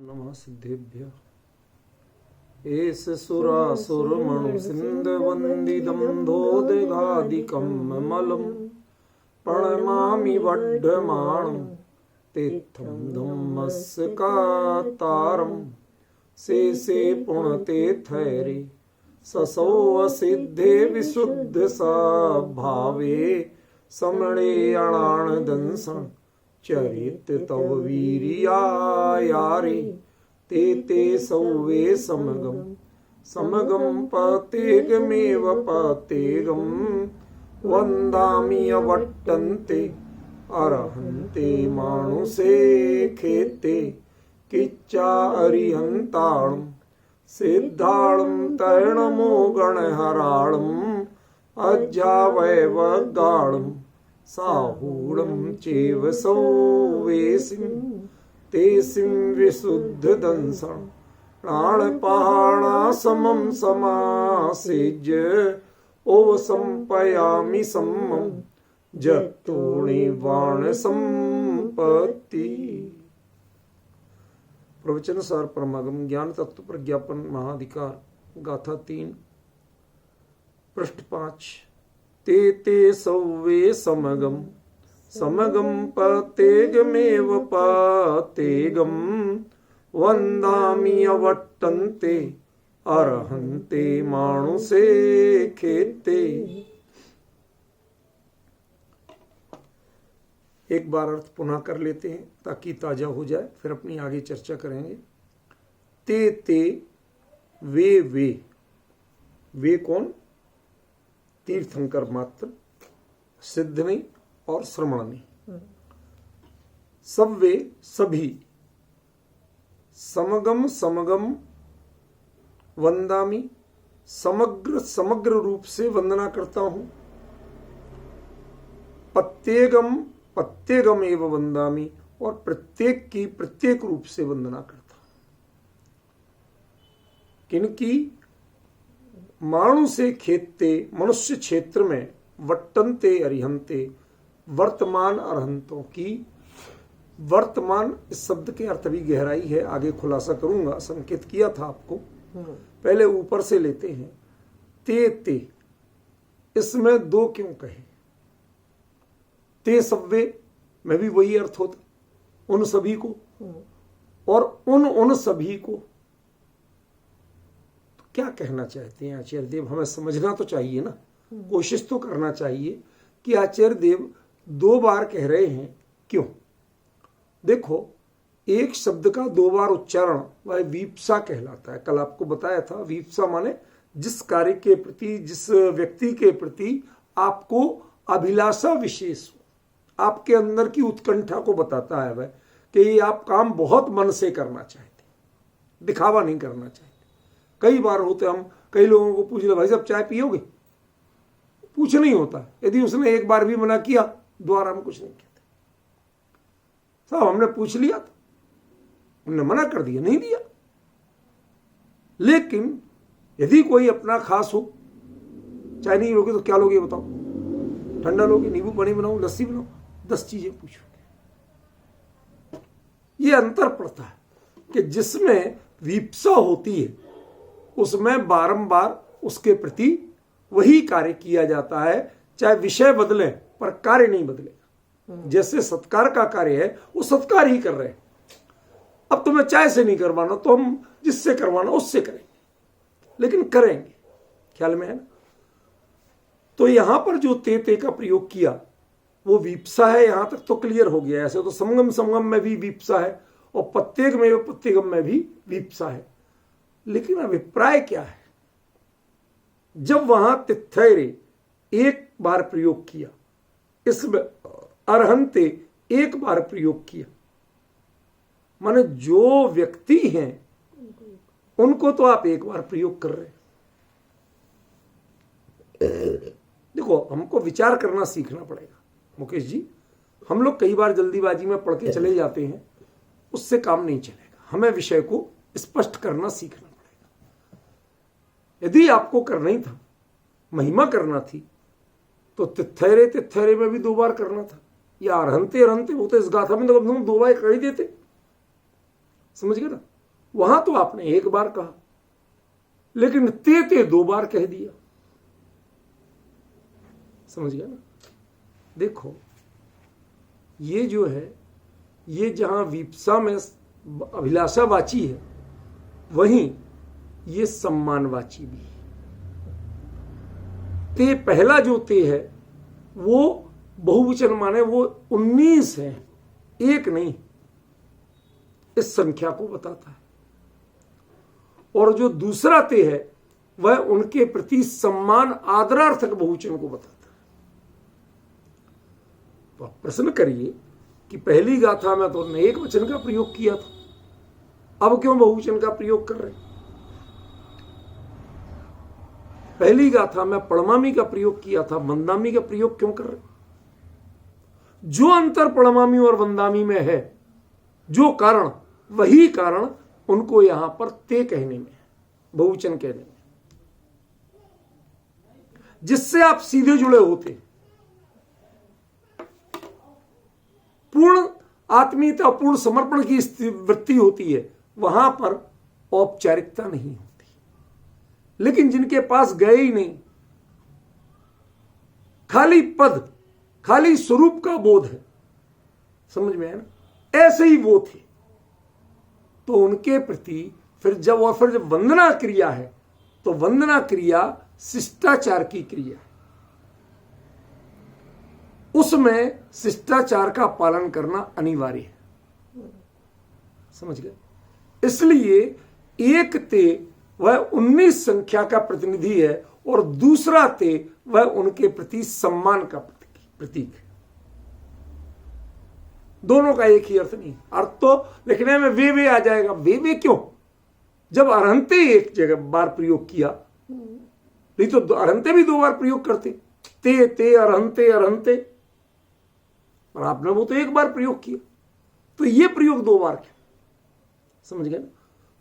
नमः सिद्धेभ्यः। एष सुरासुरमणु सिन्धवन्दितं धोदगादिकं ममलं प्रणमामि वड्ढमाणं तीर्थं धम्मस्य कातारं शेषे पुणते थैरे ससौ असिद्धे विशुद्ध सा भावे समणे अणाणदंसं चरित तव वीर्यायारे ते ते सौवे समगम पतेगमेव पतेगम वन्दामि अवट्टन्ते अरहन्ते मानुषे खेते किच्चा अरिहन्ताणं सिद्धाणं तैणमो गणहराणं अज्जावैवगाणं साहूणं चैव सौवेसिं तेसिं विशुद्धदंसं प्राणपहाणासमं समासेज्य ओवसंपयामि सम्मं जत्तोणिवाणसंपत्ति। प्रवचन सार परमागम ज्ञान तत्व प्रज्ञापन महाधिकार गाथा 3 पृष्ठ 5। ते सौवे समगम पतेगमेव पतेगम वन्दामि अवट्टन्ते अरहन्ते मानुषे खेते। एक बार अर्थ पुनः कर लेते हैं ताकि ताजा हो जाए, फिर अपनी आगे चर्चा करेंगे। ते वे कौन? तीर्थंकर मात्र, सिद्ध नहीं और श्रमण नहीं। सब वे सभी समगम वंदामि, समग्र रूप से वंदना करता हूं। पत्येगम एव वंदामि, और प्रत्येक की प्रत्येक रूप से वंदना करता हूं। किनकी? माणु से खेते, मनुष्य क्षेत्र में, वट्टन्ते अरिहंते, वर्तमान अरहंतों की। वर्तमान इस शब्द के अर्थ भी गहराई है, आगे खुलासा करूंगा, संकेत किया था आपको। पहले ऊपर से लेते हैं। ते इसमें 2 क्यों कहे? ते सव्वे में भी वही अर्थ होता, उन सभी को, और उन सभी को। तो क्या कहना चाहते हैं आचार्य देव? हमें समझना तो चाहिए ना, कोशिश तो करना चाहिए कि आचार्य देव 2 बार कह रहे हैं, क्यों? देखो, एक शब्द का 2 बार उच्चारण वह वीप्सा कहलाता है। कल आपको बताया था, वीप्सा माने जिस कार्य के प्रति, जिस व्यक्ति के प्रति आपको अभिलाषा विशेष हो, आपके अंदर की उत्कंठा को बताता है वह, कि ये आप काम बहुत मन से करना चाहते, दिखावा नहीं करना चाहते। कई बार होते, हम कई लोगों को पूछ ले, भाई साहब चाय पियोगे? पूछ नहीं होता, यदि उसने एक बार भी मना किया, दोबारा हम कुछ नहीं कहते। साहब हमने पूछ लिया था, हमने मना कर दिया, नहीं दिया। लेकिन यदि कोई अपना खास हो, चाय नहीं लोगे तो क्या लोगे बताओ? ठंडा लोगे, नींबू पानी बनाओ, लस्सी बनाओ, 10 चीजें पूछोगे। ये अंतर पड़ता है कि जिसमें वीप्सा होती है उसमें बारंबार उसके प्रति वही कार्य किया जाता है, चाहे विषय बदले पर कार्य नहीं बदलेगा। जैसे सत्कार का कार्य है, वो सत्कार ही कर रहे हैं। अब तुम्हें चाय से नहीं करवाना तो हम जिससे करवाना उससे करेंगे, लेकिन करेंगे। ख्याल में है ना? तो यहां पर जो ते का प्रयोग किया वो वीप्सा है, यहां तक तो क्लियर हो गया। ऐसे तो समगम में भी वीप्सा है और पत्येगम में भी वीप्सा है। लेकिन अभिप्राय क्या है? जब वहां तिथैरे एक बार प्रयोग किया, इसमें अरहंते एक बार प्रयोग किया, माने जो व्यक्ति हैं उनको तो आप एक बार प्रयोग कर रहे हैं। देखो, हमको विचार करना सीखना पड़ेगा मुकेश जी। हम लोग कई बार जल्दीबाजी में पढ़ के चले जाते हैं, उससे काम नहीं चलेगा। हमें विषय को स्पष्ट करना सीखना पड़ेगा। यदि आपको करना ही था, महिमा करना थी, तो तिथैरे में भी 2 बार करना था, या अरहंते वो तो इस गाथा में तो तुम 2 बार कर ही देते। समझ गए ना? वहां तो आपने एक बार कहा, लेकिन ते 2 बार कह दिया। समझ गया ना? देखो ये जो है, ये जहां विप्सा में अभिलाषावाची है, वहीं ये सम्मानवाची भी है। ते पहला जो ते है वो बहुवचन माने वो 19 है, एक नहीं, इस संख्या को बताता है। और जो दूसरा ते है वह उनके प्रति सम्मान आदरार्थक बहुवचन को बताता है। तो आप प्रश्न करिए कि पहली गाथा में तो एक वचन का प्रयोग किया था, अब क्यों बहुवचन का प्रयोग कर रहे हैं? पहली गाथा में पड़मामी का प्रयोग किया था, वंदामी का प्रयोग क्यों कर रहे हैं? जो अंतर पड़मामी और वंदामी में है, जो कारण, वही कारण उनको यहां पर ते कहने में, बहुवचन कहने में, जिससे आप सीधे जुड़े होते। पूर्ण आत्मीयता, पूर्ण समर्पण की वृत्ति होती है, वहां पर औपचारिकता नहीं होती। लेकिन जिनके पास गए ही नहीं, खाली पद, खाली स्वरूप का बोध है, समझ में आया ना? ऐसे ही वो थे, तो उनके प्रति फिर जब वंदना क्रिया है, तो वंदना क्रिया शिष्टाचार की क्रिया है, उसमें शिष्टाचार का पालन करना अनिवार्य है। समझ गए? इसलिए एक ते वह 19 संख्या का प्रतिनिधि है और दूसरा ते वह उनके प्रति सम्मान का प्रतीक है। दोनों का एक ही अर्थ नहीं, अर्थ तो लिखने में वे आ जाएगा। वे क्यों? जब अरहंते एक जगह बार प्रयोग किया, नहीं तो अरहंते भी 2 बार प्रयोग करते, ते अरहंते अरहंते, और आपने वो तो एक बार प्रयोग किया, तो ये प्रयोग 2 बार किया। समझ गए?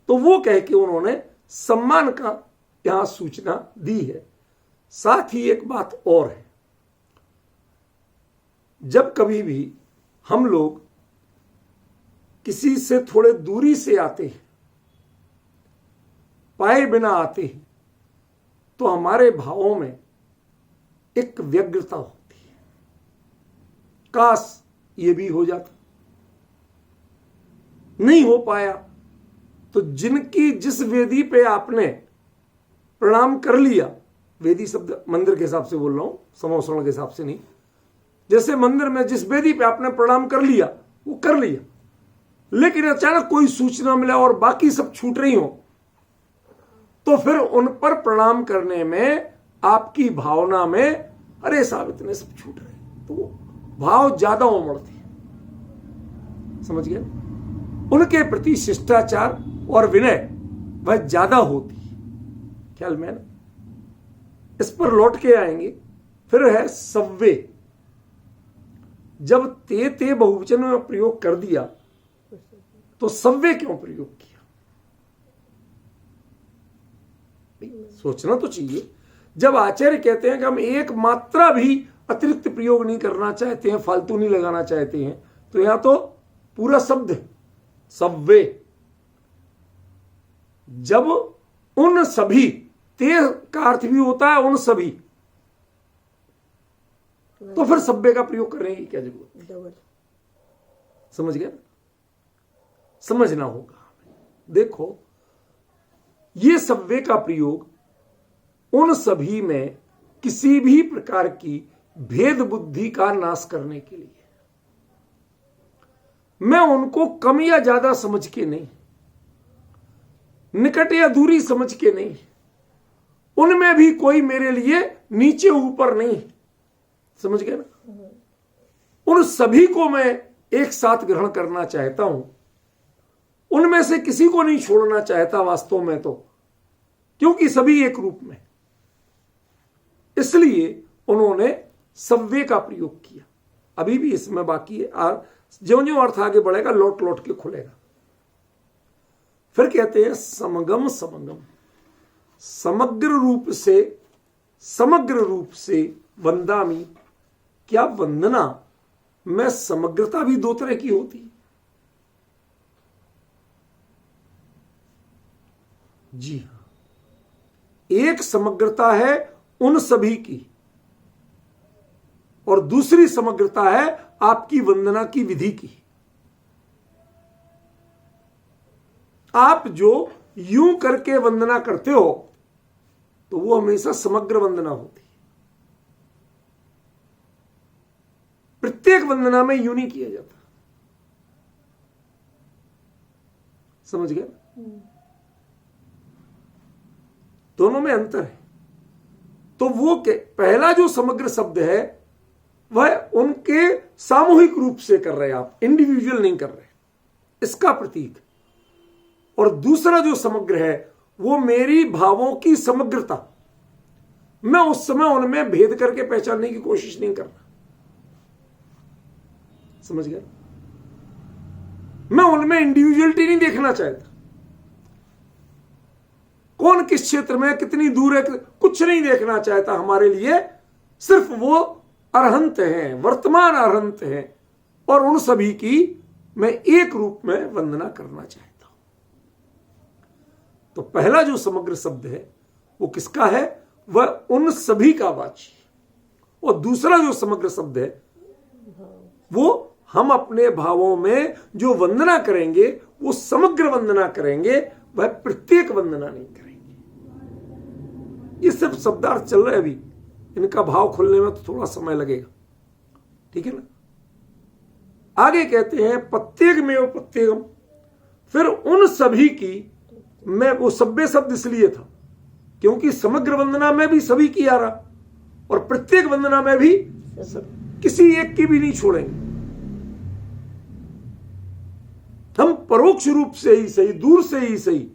तो वो कह के उन्होंने सम्मान का यहां सूचना दी है। साथ ही एक बात और है, जब कभी भी हम लोग किसी से थोड़े दूरी से आते हैं, पाए बिना आते हैं, तो हमारे भावों में एक व्यग्रता होती है, काश ये भी हो जाता। नहीं हो पाया तो जिनकी जिस वेदी पे आपने प्रणाम कर लिया, वेदी शब्द मंदिर के हिसाब से बोल रहा हूं, समोसरण के हिसाब से नहीं, जैसे मंदिर में जिस वेदी पे आपने प्रणाम कर लिया वो कर लिया, लेकिन अचानक कोई सूचना मिला और बाकी सब छूट रही हो, तो फिर उन पर प्रणाम करने में आपकी भावना में अरे साहब इतने सब छूट रहे, तो भाव ज्यादा उमड़ती है। समझ गए? उनके प्रति शिष्टाचार और विनय वह ज्यादा होती है। ख्याल में ना? इस पर लौट के आएंगे। फिर है सव्वे। जब ते बहुवचन में प्रयोग कर दिया तो सव्वे क्यों प्रयोग किया? सोचना तो चाहिए। जब आचार्य कहते हैं कि हम एक मात्रा भी अतिरिक्त प्रयोग नहीं करना चाहते हैं, फालतू नहीं लगाना चाहते हैं, तो यहां तो पूरा शब्द है सव्वे। जब उन सभी, ते का अर्थ भी होता है उन सभी, तो फिर सव्वे का प्रयोग करने की क्या जरूरत? समझ गए? समझना होगा। देखो, ये सव्वे का प्रयोग उन सभी में किसी भी प्रकार की भेद बुद्धि का नाश करने के लिए, मैं उनको कम या ज्यादा समझ के नहीं, निकट या दूरी समझ के नहीं, उनमें भी कोई मेरे लिए नीचे ऊपर नहीं। समझ गए ना? उन सभी को मैं एक साथ ग्रहण करना चाहता हूं, उनमें से किसी को नहीं छोड़ना चाहता वास्तव में तो, क्योंकि सभी एक रूप में। इसलिए उन्होंने सव्वे का प्रयोग किया। अभी भी इसमें बाकी है, ज्यों-ज्यों अर्थ आगे बढ़ेगा लौट लौट के खुलेगा। फिर कहते हैं समगम समगम, समग्र रूप से वंदामी। क्या वंदना में समग्रता भी 2 तरह की होती है? जी हां, एक समग्रता है उन सभी की और दूसरी समग्रता है आपकी वंदना की विधि की। आप जो यूं करके वंदना करते हो तो वो हमेशा समग्र वंदना होती है। प्रत्येक वंदना में यूं नहीं किया जाता। समझ गए? दोनों में अंतर है। तो वो पहला जो समग्र शब्द है वह उनके सामूहिक रूप से कर रहे हैं, आप इंडिविजुअल नहीं कर रहे, इसका प्रतीक। और दूसरा जो समग्र है वो मेरी भावों की समग्रता। मैं उस समय उनमें भेद करके पहचानने की कोशिश नहीं कर रहा। समझ गए? मैं उनमें इंडिविजुअलिटी नहीं देखना चाहता। कौन किस क्षेत्र में कितनी दूर है कुछ नहीं देखना चाहता। हमारे लिए सिर्फ वो अरहंत हैं, वर्तमान अरहंत हैं, और उन सभी की मैं एक रूप में वंदना करना चाहता हूं। तो पहला जो समग्र शब्द है वो किसका है? वह उन सभी का वाची। और दूसरा जो समग्र शब्द है वो हम अपने भावों में जो वंदना करेंगे वो समग्र वंदना करेंगे, वह प्रत्येक वंदना नहीं करेंगे। ये सब शब्दार्थ चल रहे हैं अभी, इनका भाव खुलने में तो थोड़ा समय लगेगा। ठीक है ना? आगे कहते हैं प्रत्येकमेव प्रत्येकम। फिर उन सभी की, मैं वो सभ्य शब्द इसलिए था क्योंकि समग्र वंदना में भी सभी की आ रहा और प्रत्येक वंदना में भी किसी एक की भी नहीं छोड़ेंगे। हम परोक्ष रूप से ही सही, दूर से ही सही,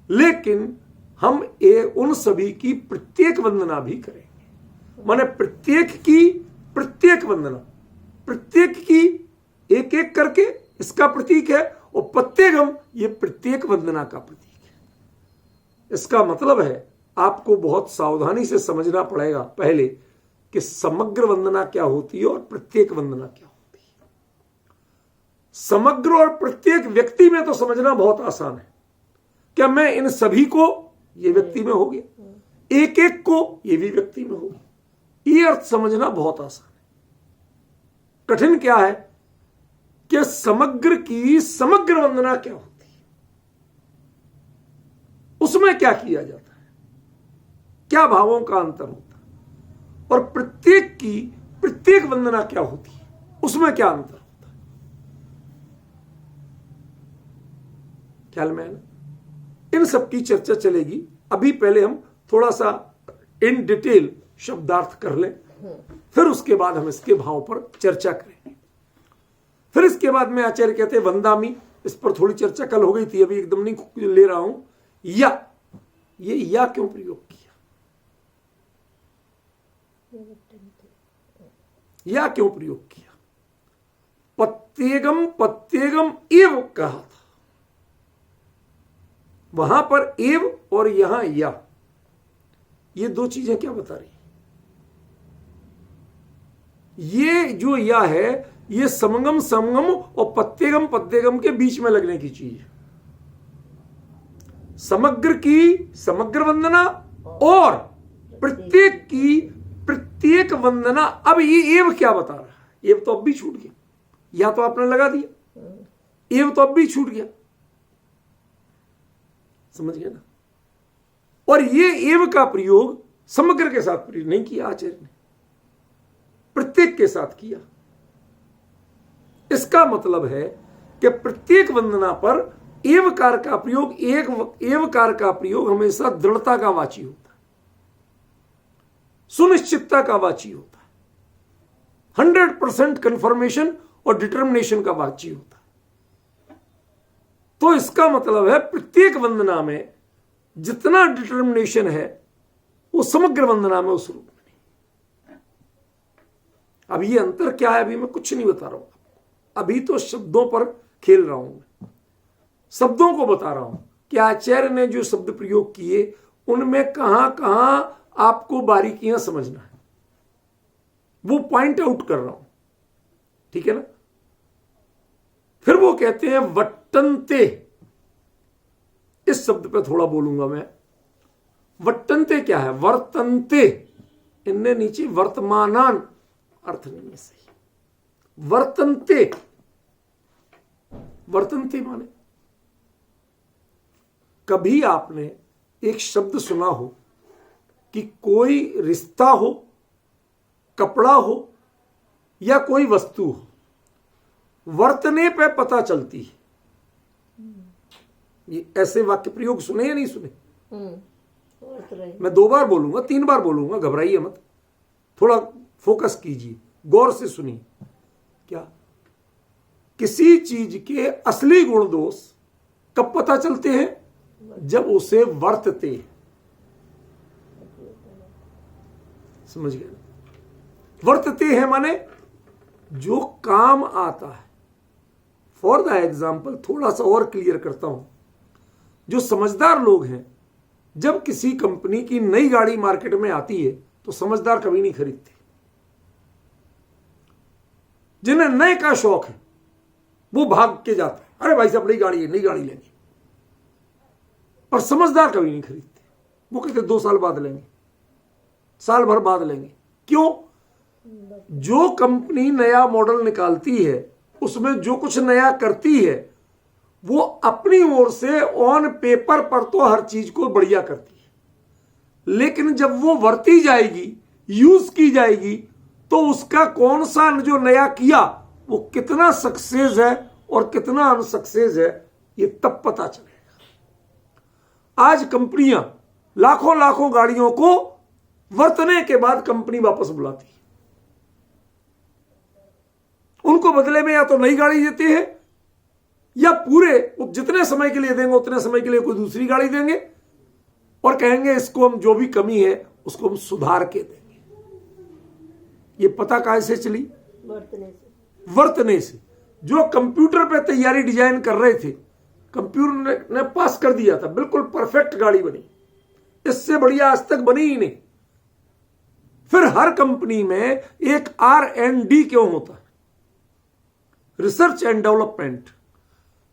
लेकिन हम उन सभी की प्रत्येक वंदना भी करेंगे। माने प्रत्येक की प्रत्येक वंदना, प्रत्येक की एक एक करके इसका प्रतीक है, और प्रत्येकम ये प्रत्येक वंदना का प्रतीक है। इसका मतलब है आपको बहुत सावधानी से समझना पड़ेगा पहले कि समग्र वंदना क्या होती है और प्रत्येक वंदना क्या होती है। समग्र और प्रत्येक व्यक्ति में तो समझना बहुत आसान है। क्या मैं इन सभी को, ये व्यक्ति में हो गया, एक एक को ये भी व्यक्ति में हो गया, ये अर्थ समझना बहुत आसान है। कठिन क्या है कि समग्र की समग्र वंदना क्या होती है, उसमें क्या किया जाता है, क्या भावों का अंतर होता है, और प्रत्येक की प्रत्येक वंदना क्या होती है, उसमें क्या अंतर होता है। ख्याल में है ना? इन सब की चर्चा चलेगी। अभी पहले हम थोड़ा सा इन डिटेल शब्दार्थ कर लें, फिर उसके बाद हम इसके भाव पर चर्चा करेंगे। फिर इसके बाद में आचार्य कहते हैं वंदामी, इस पर थोड़ी चर्चा कल हो गई थी, अभी एकदम नहीं ले रहा हूं। ये या क्यों प्रयोग किया, या क्यों प्रयोग किया? प्रत्येकम प्रत्येकम एव कहा था, वहां पर एव और यहां या, ये दो चीजें क्या बता रही? ये जो या है ये समगम समगम और प्रत्येकम प्रत्येकम के बीच में लगने की चीज है। समग्र की समग्र वंदना और प्रत्येक की प्रत्येक वंदना। अब ये एव क्या बता रहा है? एव तो अब भी छूट गया, या तो आपने लगा दिया, एव तो अब भी छूट गया। समझ गए ना? और ये एव का प्रयोग समग्र के साथ प्रयोग नहीं किया आचार्य ने, प्रत्येक के साथ किया। इसका मतलब है कि प्रत्येक वंदना पर एवकार का प्रयोग, एक एवकार का प्रयोग हमेशा दृढ़ता का वाची होता है, सुनिश्चितता का वाची होता है, 100% कंफर्मेशन और डिटर्मिनेशन का वाची होता है। तो इसका मतलब है प्रत्येक वंदना में जितना डिटर्मिनेशन है वो समग्र वंदना में उस रूप में नहीं। अब ये अंतर क्या है अभी मैं कुछ नहीं बता रहा हूं, अभी तो शब्दों पर खेल रहा हूं, मैं शब्दों को बता रहा हूं कि आचार्य ने जो शब्द प्रयोग किए उनमें कहां कहां आपको बारीकियां समझना है, वो पॉइंट आउट कर रहा हूं। ठीक है ना? फिर वो कहते हैं वट्टन्ते, इस शब्द पे थोड़ा बोलूंगा मैं। वर्तन्ते क्या है? वर्तन्ते, इनने नीचे वर्तमानान अर्थ नहीं है सही। वर्तन्ते, वर्तन्ते माने कभी आपने एक शब्द सुना हो कि कोई रिश्ता हो, कपड़ा हो या कोई वस्तु हो, वर्तने पे पता चलती है। ये ऐसे वाक्य प्रयोग सुने या नहीं सुने? मैं 2 बार बोलूंगा, 3 बार बोलूंगा, घबराइए मत, थोड़ा फोकस कीजिए, गौर से सुनिए। क्या? किसी चीज के असली गुण दोष कब पता चलते हैं? जब उसे वर्तते हैं। समझ गए? वर्तते हैं माने जो काम आता है। फॉर द एग्जाम्पल थोड़ा सा और क्लियर करता हूं। जो समझदार लोग हैं, जब किसी कंपनी की नई गाड़ी मार्केट में आती है तो समझदार कभी नहीं खरीदते। जिन्हें नए का शौक है वो भाग के जाता है, अरे भाई साहब नई गाड़ी है, नई गाड़ी लेंगे। और समझदार कभी नहीं खरीदते, वो कहते 2 साल बाद लेंगे, साल भर बाद लेंगे। क्यों? जो कंपनी नया मॉडल निकालती है उसमें जो कुछ नया करती है वो अपनी ओर से ऑन पेपर पर तो हर चीज को बढ़िया करती है, लेकिन जब वो वर्ती जाएगी, यूज की जाएगी, तो उसका कौन सा जो नया किया वो कितना सक्सेस है और कितना अनसक्सेस है ये तब पता चलेगा। आज कंपनियां लाखों लाखों गाड़ियों को वर्तने के बाद कंपनी वापस बुलाती है। उनको बदले में या तो नई गाड़ी देते हैं या पूरे जितने समय के लिए देंगे उतने समय के लिए कोई दूसरी गाड़ी देंगे और कहेंगे इसको हम जो भी कमी है उसको हम सुधार के देंगे। ये पता कैसे चली? वर्तने से। जो कंप्यूटर पे तैयारी डिजाइन कर रहे थे, कंप्यूटर ने पास कर दिया था, बिल्कुल परफेक्ट गाड़ी बनी, इससे बढ़िया आज तक बनी ही नहीं। फिर हर कंपनी में एक R&D क्यों होता है? Research and development.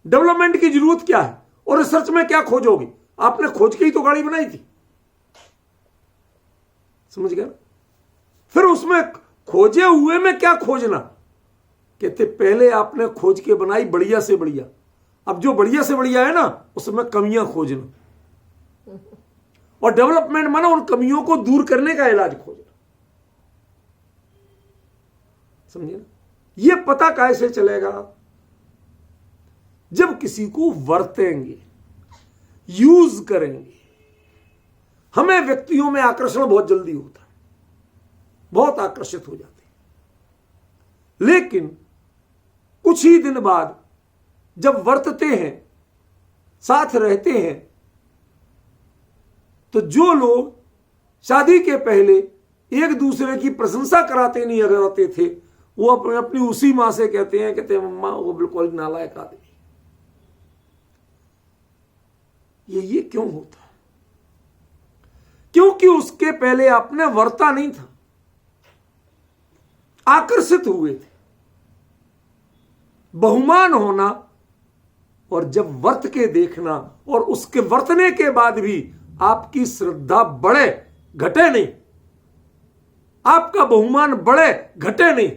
डेवलपमेंट की जरूरत क्या है और रिसर्च में क्या खोजोगे? आपने खोज के ही तो गाड़ी बनाई थी। समझ गया? फिर उसमें खोजे हुए में क्या खोजना? कहते पहले आपने खोज के बनाई बढ़िया से बढ़िया, अब जो बढ़िया से बढ़िया है ना उसमें कमियां खोजना। और डेवलपमेंट माना उन कमियों को दूर करने का इलाज खोजना। समझे ना? ये पता कैसे चलेगा? जब किसी को वर्तेंगे, यूज करेंगे। हमें व्यक्तियों में आकर्षण बहुत जल्दी होता है, बहुत आकर्षित हो जाते हैं, लेकिन कुछ ही दिन बाद जब वर्तते हैं, साथ रहते हैं, तो जो लोग शादी के पहले एक दूसरे की प्रशंसा कराते नहीं कराते थे वो अपनी उसी मां से कहते मम्मा वो बिल्कुल नालायक आदमी। ये क्यों होता है? क्योंकि उसके पहले आपने वर्ता नहीं था, आकर्षित हुए थे। बहुमान होना और जब वर्त के देखना और उसके वर्तने के बाद भी आपकी श्रद्धा बढ़े घटे नहीं, आपका बहुमान बढ़े घटे नहीं,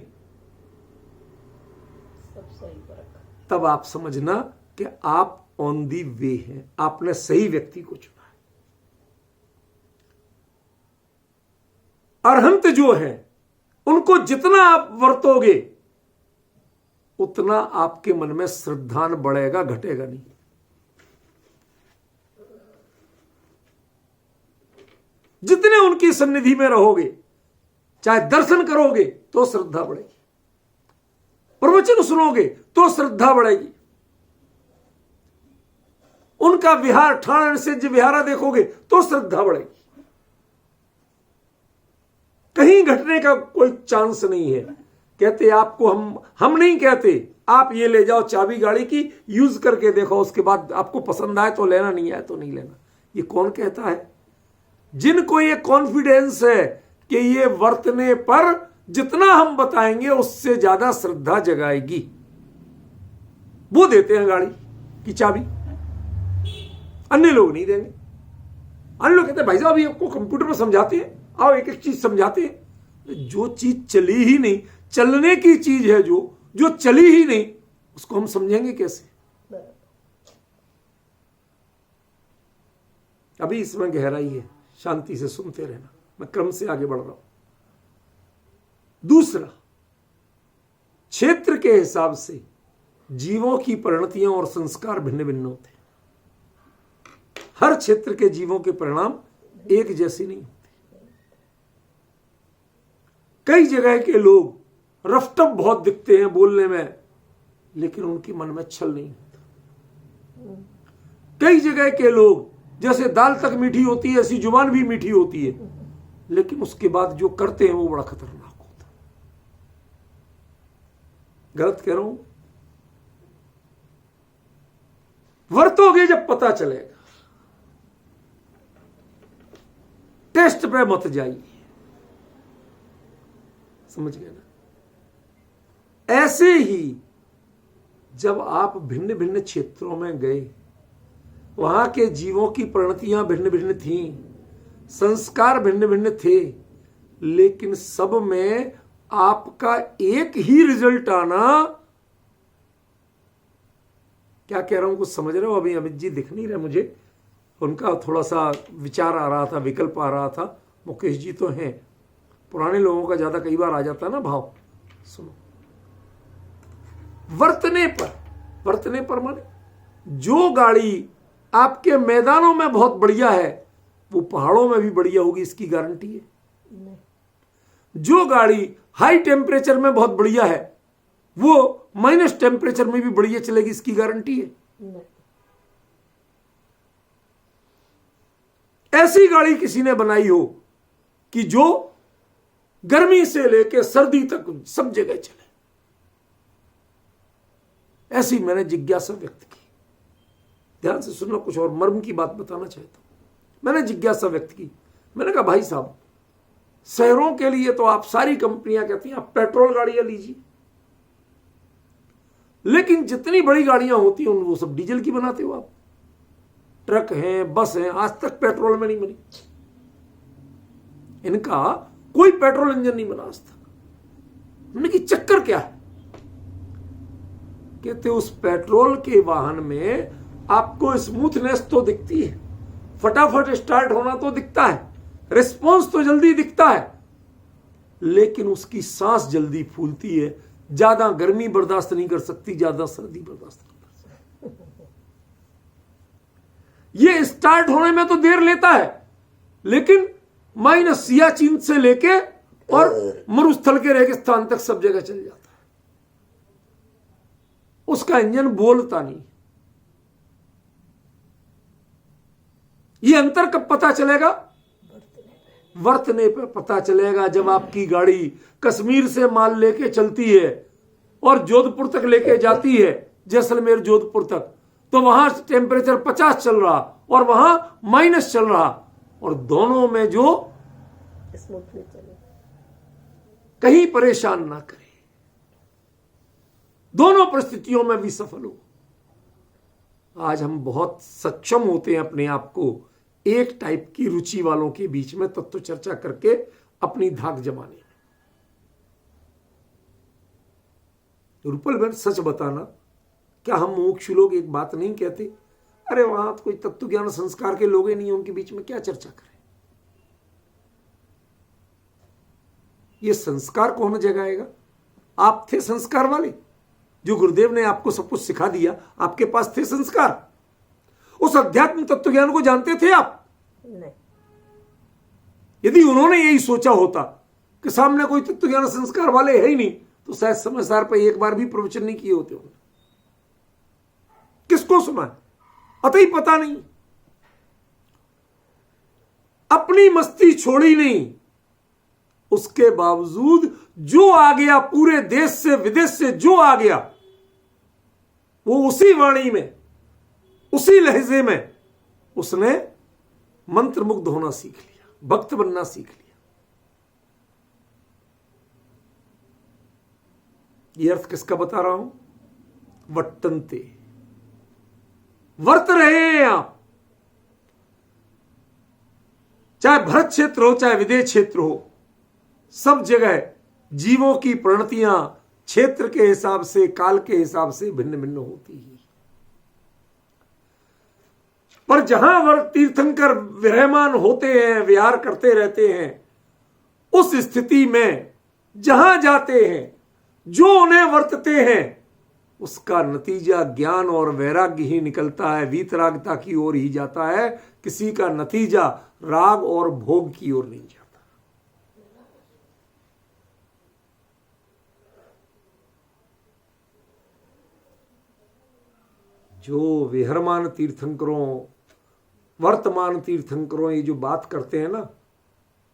तब आप समझना कि आप ऑन दी वे हैं, आपने सही व्यक्ति को चुना है। अरहंत जो है उनको जितना आप वर्तोगे उतना आपके मन में श्रद्धान बढ़ेगा, घटेगा नहीं। जितने उनकी सन्निधि में रहोगे, चाहे दर्शन करोगे तो श्रद्धा बढ़ेगी, प्रवचन सुनोगे तो श्रद्धा बढ़ेगी, उनका विहार ठाण से जो विहारा देखोगे तो श्रद्धा बढ़ेगी। कहीं घटने का कोई चांस नहीं है। कहते आपको हम नहीं कहते, आप ये ले जाओ चाबी गाड़ी की, यूज करके देखो, उसके बाद आपको पसंद आए तो लेना, नहीं आए तो नहीं लेना। ये कौन कहता है? जिनको ये कॉन्फिडेंस है कि ये वर्तने पर जितना हम बताएंगे उससे ज्यादा श्रद्धा जगाएगी, वो देते हैं गाड़ी की चाबी। अन्य लोग नहीं देंगे। अन्य लोग कहते हैं भाई साहब अभी आपको कंप्यूटर पर समझाते हैं, आओ एक एक चीज समझाते हैं। जो चीज चली ही नहीं, चलने की चीज है जो चली ही नहीं, उसको हम समझेंगे कैसे? अभी इसमें गहराई है, शांति से सुनते रहना, मैं क्रम से आगे बढ़ रहा हूं। दूसरा, क्षेत्र के हिसाब से जीवों की परिणतियां और संस्कार भिन्न भिन्न होते हैं। हर क्षेत्र के जीवों के परिणाम एक जैसे नहीं होते। कई जगह के लोग रफ्टप बहुत दिखते हैं बोलने में, लेकिन उनके मन में छल नहीं होता। कई जगह के लोग जैसे दाल तक मीठी होती है ऐसी जुबान भी मीठी होती है, लेकिन उसके बाद जो करते हैं वो बड़ा खतरनाक होता है। गलत कह रहा हूं? वर्तोगे जब पता चलेगा। टेस्ट पे मत जाइए, समझ गए ना? ऐसे ही जब आप भिन्न भिन्न क्षेत्रों में गए, वहां के जीवों की परिणतियां भिन्न भिन्न थीं, संस्कार भिन्न भिन्न थे, लेकिन सब में आपका एक ही रिजल्ट आना। क्या कह रहा हूं, कुछ समझ रहे हो? अभी अमित जी दिख नहीं रहे मुझे, उनका थोड़ा सा विचार आ रहा था, विकल्प आ रहा था। मुकेश जी तो हैं, पुराने लोगों का ज्यादा कई बार आ जाता है ना भाव। सुनो, वर्तने पर माने जो गाड़ी आपके मैदानों में बहुत बढ़िया है वो पहाड़ों में भी बढ़िया होगी, इसकी गारंटी है नहीं। जो गाड़ी हाई टेम्परेचर में बहुत बढ़िया है वो माइनस टेम्परेचर में भी बढ़िया चलेगी, इसकी गारंटी है नहीं। ऐसी गाड़ी किसी ने बनाई हो कि जो गर्मी से लेकर सर्दी तक सब जगह चले, ऐसी मैंने जिज्ञासा व्यक्त की। ध्यान से सुनना, कुछ और मर्म की बात बताना चाहता हूं। मैंने जिज्ञासा व्यक्त की, मैंने कहा भाई साहब शहरों के लिए तो आप सारी कंपनियां कहती हैं आप पेट्रोल गाड़ियां लीजिए, लेकिन जितनी बड़ी गाड़ियां होती हैं वो सब डीजल की बनाते हो आप। ट्रक हैं, बस हैं, आज तक पेट्रोल में नहीं बनी, इनका कोई पेट्रोल इंजन नहीं बना आज तक। हमने कि चक्कर क्या है? कहते उस पेट्रोल के वाहन में आपको स्मूथनेस तो दिखती है, फटाफट स्टार्ट होना तो दिखता है, रिस्पॉन्स तो जल्दी दिखता है, लेकिन उसकी सांस जल्दी फूलती है, ज्यादा गर्मी बर्दाश्त नहीं कर सकती, ज्यादा सर्दी बर्दाश्त नहीं कर सकती। ये स्टार्ट होने में तो देर लेता है, लेकिन माइनस सियाचिन से लेके और मरुस्थल के रेगिस्तान तक सब जगह चल जाता है। उसका इंजन बोलता नहीं। ये अंतर कब पता चलेगा? वर्तने पे पता चलेगा। जब आपकी गाड़ी कश्मीर से माल लेके चलती है और जोधपुर तक लेके जाती है, जैसलमेर जोधपुर तक, तो वहां टेम्परेचर 50 चल रहा और वहां माइनस चल रहा, और दोनों में जो कहीं परेशान ना करे, दोनों परिस्थितियों में भी सफल हो। आज हम बहुत सक्षम होते हैं अपने आप को एक टाइप की रुचि वालों के बीच में तत्व चर्चा करके अपनी धाक जमाने में। रुपल बहन सच बताना, क्या हम मोक्ष लोग एक बात नहीं कहते? अरे वहां तो कोई तत्व ज्ञान संस्कार के लोग ही नहीं है, उनके बीच में क्या चर्चा करें? ये संस्कार कौन जगाएगा? आप थे संस्कार वाले, जो गुरुदेव ने आपको सब कुछ सिखा दिया, आपके पास थे संस्कार। उस अध्यात्म तत्व ज्ञान को जानते थे आप? नहीं। यदि उन्होंने यही सोचा होता कि सामने कोई तत्व ज्ञान संस्कार वाले है ही नहीं, तो शायद समझदार पर एक बार भी प्रवचन नहीं किए होते उन्होंने। किसको सुना? अतई पता नहीं, अपनी मस्ती छोड़ी नहीं, उसके बावजूद जो आ गया, पूरे देश से विदेश से जो आ गया, वो उसी वाणी में, उसी लहजे में उसने मंत्र मुग्ध होना सीख लिया, भक्त बनना सीख लिया। ये अर्थ किसका बता रहा हूं? वर्तनते, वर्त रहे हैं आप, चाहे भरत क्षेत्र हो चाहे विदेश क्षेत्र हो, सब जगह जीवों की प्रणतियां क्षेत्र के हिसाब से, काल के हिसाब से भिन्न भिन्न होती ही। पर जहां वह तीर्थंकर विराजमान होते हैं, विहार करते रहते हैं, उस स्थिति में जहां जाते हैं, जो उन्हें वर्तते हैं, उसका नतीजा ज्ञान और वैराग्य ही निकलता है, वीतरागता की ओर ही जाता है। किसी का नतीजा राग और भोग की ओर नहीं जाता। जो विहरमान तीर्थंकरों, वर्तमान तीर्थंकरों ये जो बात करते हैं ना,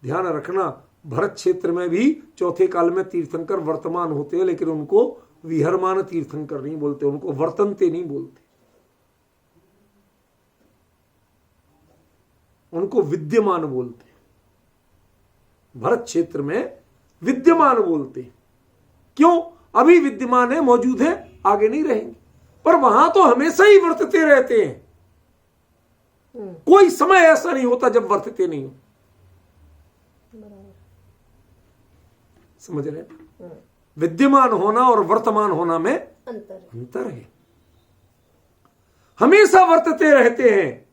ध्यान रखना, भरत क्षेत्र में भी चौथे काल में तीर्थंकर वर्तमान होते हैं, लेकिन उनको विहरमान तीर्थंकर नहीं बोलते, उनको वर्तनते नहीं बोलते, उनको विद्यमान बोलते। भरत क्षेत्र में विद्यमान बोलते। क्यों? अभी विद्यमान है, मौजूद है, आगे नहीं रहेंगे। पर वहां तो हमेशा ही वर्तते रहते हैं। कोई समय ऐसा नहीं होता जब वर्तते नहीं हो। समझ रहे? विद्यमान होना और वर्तमान होना में अंतर है। हमेशा वर्तते रहते हैं।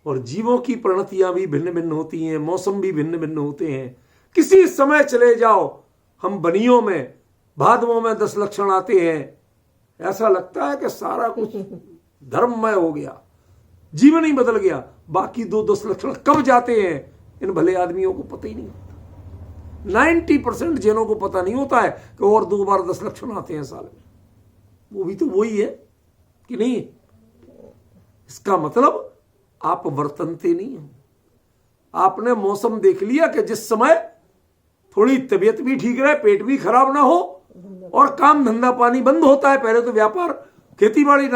और जीवों की प्रणतियां भी भिन्न भिन्न होती हैं, मौसम भी भिन्न भिन्न होते हैं। किसी समय चले जाओ, हम बनियों में, भादवों में 10 लक्षण आते हैं, ऐसा लगता है कि सारा कुछ धर्ममय हो गया, जीवन ही बदल गया। बाकी 2-10 लक्षण कब जाते हैं, इन भले आदमियों को पता ही नहीं होता। 90% जनों को पता नहीं होता है कि और 2 बार 10 लक्षण आते हैं साल में। वो भी तो वही है कि नहीं? इसका मतलब आप वर्तनते नहीं हो। आपने मौसम देख लिया कि जिस समय थोड़ी तबीयत भी ठीक रहे, पेट भी खराब ना हो और काम धंधा पानी बंद होता है। पहले तो व्यापार, खेती बाड़ी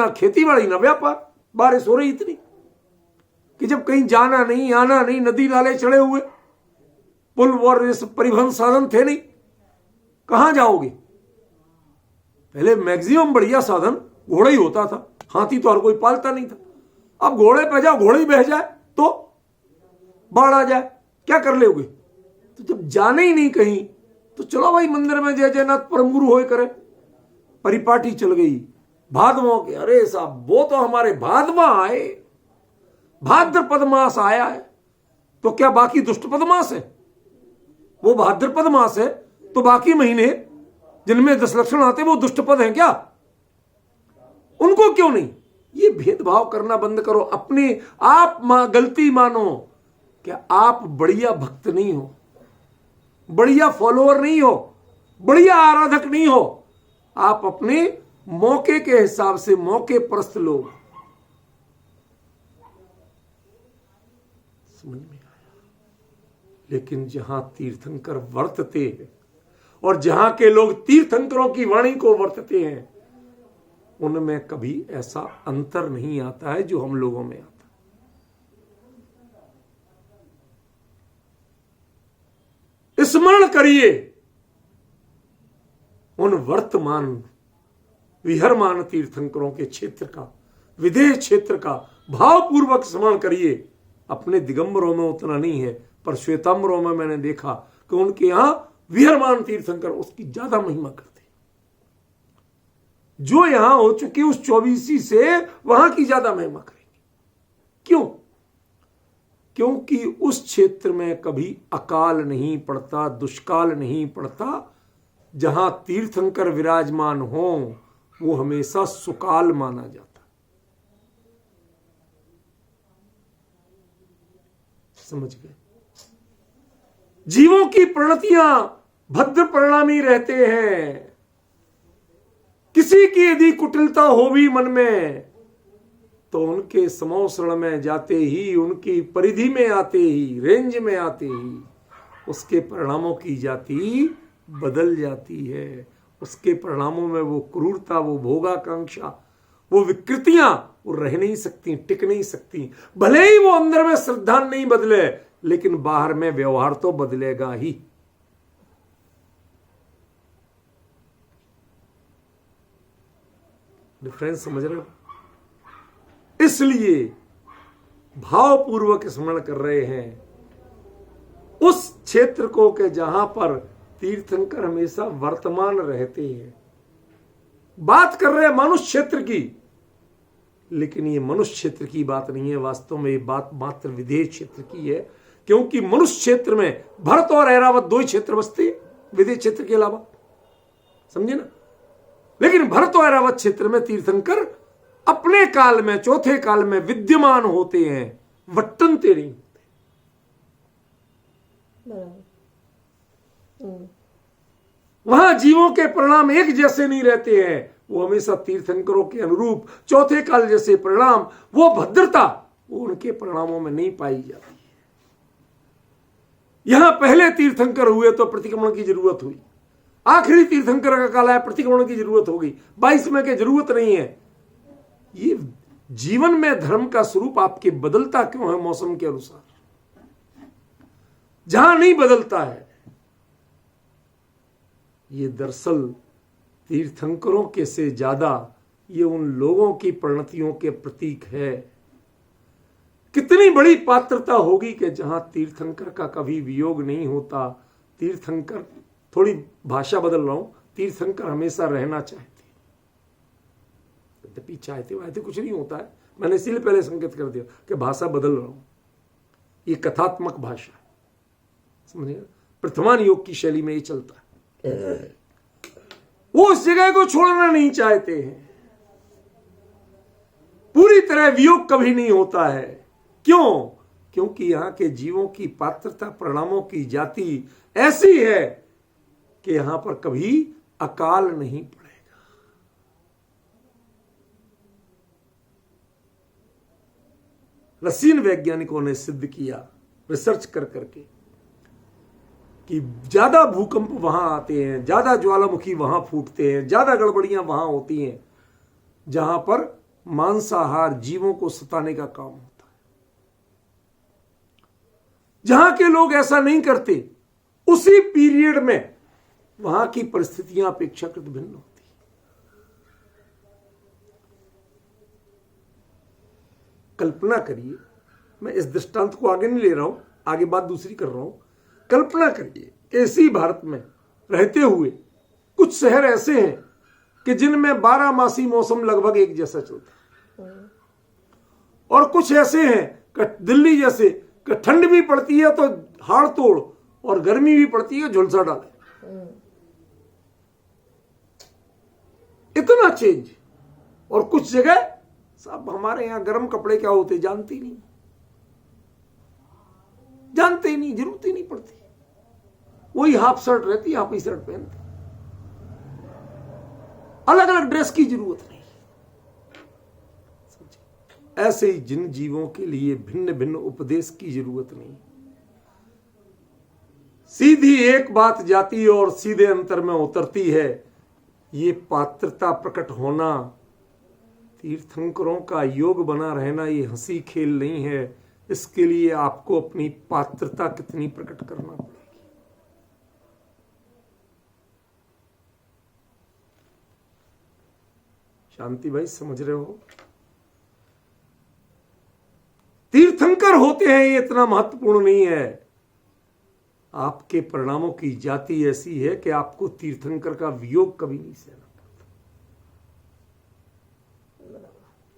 ना व्यापार, बारिश हो रही इतनी कि जब कहीं जाना नहीं, आना नहीं, नदी नाले चढ़े हुए, पुल और परिवहन साधन थे नहीं, कहां जाओगे? पहले मैक्सिमम बढ़िया साधन घोड़ा ही होता था, हाथी तो हर कोई पालता नहीं था। अब घोड़े पे जाओ, घोड़े ही बह जाए तो बाढ़ आ जाए, क्या कर लोगे? तो जब जाने ही नहीं कहीं, तो चलो भाई मंदिर में जय जयनाथ परम गुरु होए करे। परिपाटी चल गई भादवों के, अरे साहब वो तो हमारे भादवा आए, भाद्रपद मास आया है, तो क्या बाकी दुष्टपद मास है? वो भाद्रपद मास है, तो बाकी महीने जिनमें 10 लक्षण आते वो दुष्टपद हैं क्या? उनको क्यों नहीं? ये भेदभाव करना बंद करो। अपने आप गलती मानो कि आप बढ़िया भक्त नहीं हो, बढ़िया फॉलोअर नहीं हो, बढ़िया आराधक नहीं हो। आप अपने मौके के हिसाब से मौके परस्त लोग। समझ में आया? लेकिन जहां तीर्थंकर वर्तते हैं और जहां के लोग तीर्थंकरों की वाणी को वर्तते हैं, उनमें कभी ऐसा अंतर नहीं आता है जो हम लोगों में आता। स्मरण करिए उन वर्तमान विहरमान तीर्थंकरों के क्षेत्र का, विदेश क्षेत्र का भावपूर्वक स्मरण करिए। अपने दिगंबरों में उतना नहीं है, पर श्वेतांबरों में मैंने देखा कि उनके यहां विहरमान तीर्थंकर उसकी ज्यादा महिमा करते। जो यहां हो चुकी उस 24 से वहां की ज्यादा महिमा करेंगे। क्यों? क्योंकि उस क्षेत्र में कभी अकाल नहीं पड़ता, दुष्काल नहीं पड़ता। जहां तीर्थंकर विराजमान हो वो हमेशा सुकाल माना जाता। समझ गए? जीवों की प्रणतियां भद्र परिणामी रहते हैं। किसी की यदि कुटिलता हो भी मन में, तो उनके समोसरण में जाते ही, उनकी परिधि में आते ही, रेंज में आते ही उसके परिणामों की जाति बदल जाती है। उसके परिणामों में वो क्रूरता, वो भोगाकांक्षा, वो विकृतियां वो रह नहीं सकती, टिक नहीं सकती। भले ही वो अंदर में श्रद्धा नहीं बदले, लेकिन बाहर में व्यवहार तो बदलेगा ही। डिफरेंस समझ रहे हो? इसलिए भावपूर्वक स्मरण कर रहे हैं उस क्षेत्र को के जहां पर तीर्थंकर हमेशा वर्तमान रहते हैं। बात कर रहे हैं मनुष्य क्षेत्र की, लेकिन ये मनुष्य क्षेत्र की बात नहीं है, वास्तव में ये बात मात्र विदेह क्षेत्र की है, क्योंकि मनुष्य क्षेत्र में भरत और ऐरावत दो ही क्षेत्र बसते हैं विदेह क्षेत्र के अलावा, समझे ना। लेकिन भरत और ऐरावत क्षेत्र में तीर्थंकर अपने काल में, चौथे काल में विद्यमान होते हैं, वट्टनते नहीं होते। वहां जीवों के परिणाम एक जैसे नहीं रहते हैं, वो हमेशा तीर्थंकरों के अनुरूप चौथे काल जैसे परिणाम, वो भद्रता वो उनके परिणामों में नहीं पाई जाती। यहां पहले तीर्थंकर हुए तो प्रतिक्रमण की जरूरत हुई, आखिरी तीर्थंकर का काल है, प्रतिक्रमण की जरूरत होगी, 22 में के जरूरत नहीं है। ये जीवन में धर्म का स्वरूप आपके बदलता क्यों है मौसम के अनुसार? जहां नहीं बदलता है, ये दरअसल तीर्थंकरों के से ज्यादा ये उन लोगों की परिणतियों के प्रतीक है। कितनी बड़ी पात्रता होगी कि जहां तीर्थंकर का कभी वियोग नहीं होता। तीर्थंकर, थोड़ी भाषा बदल रहा हूं, तीर्थंकर हमेशा रहना चाहते, यद्यपि चाहते वाहते कुछ नहीं होता है, मैंने इसीलिए पहले संकेत कर दिया कि भाषा बदल रहा हूं, ये कथात्मक भाषा है, समझिएगा। प्रथमान योग की शैली में ये चलता है। वो उस जगह को छोड़ना नहीं चाहते हैं, पूरी तरह वियोग कभी नहीं होता है। क्यों? क्योंकि यहां के जीवों की पात्रता, परिणामों की जाति ऐसी है कि यहां पर कभी अकाल नहीं पड़ेगा। रसीन वैज्ञानिकों ने सिद्ध किया रिसर्च कर करके कि ज्यादा भूकंप वहां आते हैं, ज्यादा ज्वालामुखी वहां फूटते हैं, ज्यादा गड़बड़ियां वहां होती हैं जहां पर मांसाहार जीवों को सताने का काम होता है। जहां के लोग ऐसा नहीं करते, उसी पीरियड में वहां की परिस्थितियां अपेक्षाकृत भिन्न होती। कल्पना करिए, मैं इस दृष्टांत को आगे नहीं ले रहा हूं, आगे बात दूसरी कर रहा हूं। कल्पना करिए इसी भारत में रहते हुए कुछ शहर ऐसे हैं कि जिनमें 12 मासी मौसम लगभग एक जैसा चलता है, और कुछ ऐसे हैं कि दिल्ली जैसे कि ठंड भी पड़ती है तो हाड़ तोड़, और गर्मी भी पड़ती है झुलसा डाले, इतना चेंज। और कुछ जगह साहब हमारे यहां गर्म कपड़े क्या होते जानते ही नहीं, जानते ही नहीं, जरूरत ही नहीं पड़ती, वही हाफ शर्ट रहती, हाफ ही शर्ट पहनते, अलग अलग ड्रेस की जरूरत नहीं। ऐसे ही जिन जीवों के लिए भिन्न भिन्न उपदेश की जरूरत नहीं, सीधी एक बात जाती है और सीधे अंतर में उतरती है। ये पात्रता प्रकट होना, तीर्थंकरों का योग बना रहना, ये हंसी खेल नहीं है। इसके लिए आपको अपनी पात्रता कितनी प्रकट करना पड़ेगी। शांति भाई, समझ रहे हो? तीर्थंकर होते हैं ये इतना महत्वपूर्ण नहीं है। आपके परिणामों की जाति ऐसी है कि आपको तीर्थंकर का वियोग कभी नहीं सहना पड़ता।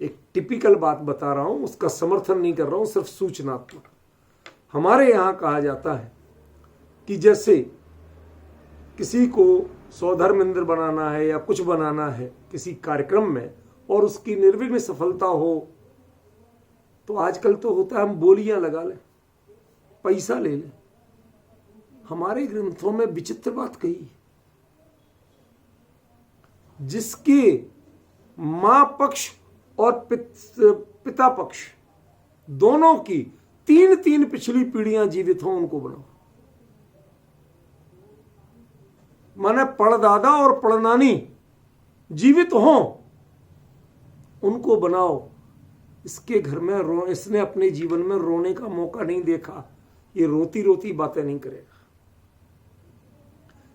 एक टिपिकल बात बता रहा हूं, उसका समर्थन नहीं कर रहा हूं, सिर्फ सूचनात्मक। हमारे यहां कहा जाता है कि जैसे किसी को सौधर्म इंद्र बनाना है या कुछ बनाना है किसी कार्यक्रम में, और उसकी निर्विघ्न सफलता हो, तो आजकल तो होता है हम बोलियां लगा लें, पैसा ले लें। हमारे ग्रंथों में विचित्र बात कही है, जिसके मां पक्ष और पिता पक्ष दोनों की 3 पिछली पीढ़ियां जीवित हों, उनको बनाओ। माने पड़दादा और पड़नानी जीवित हों, उनको बनाओ। इसके घर में इसने अपने जीवन में रोने का मौका नहीं देखा, ये रोती रोती बातें नहीं करेगा,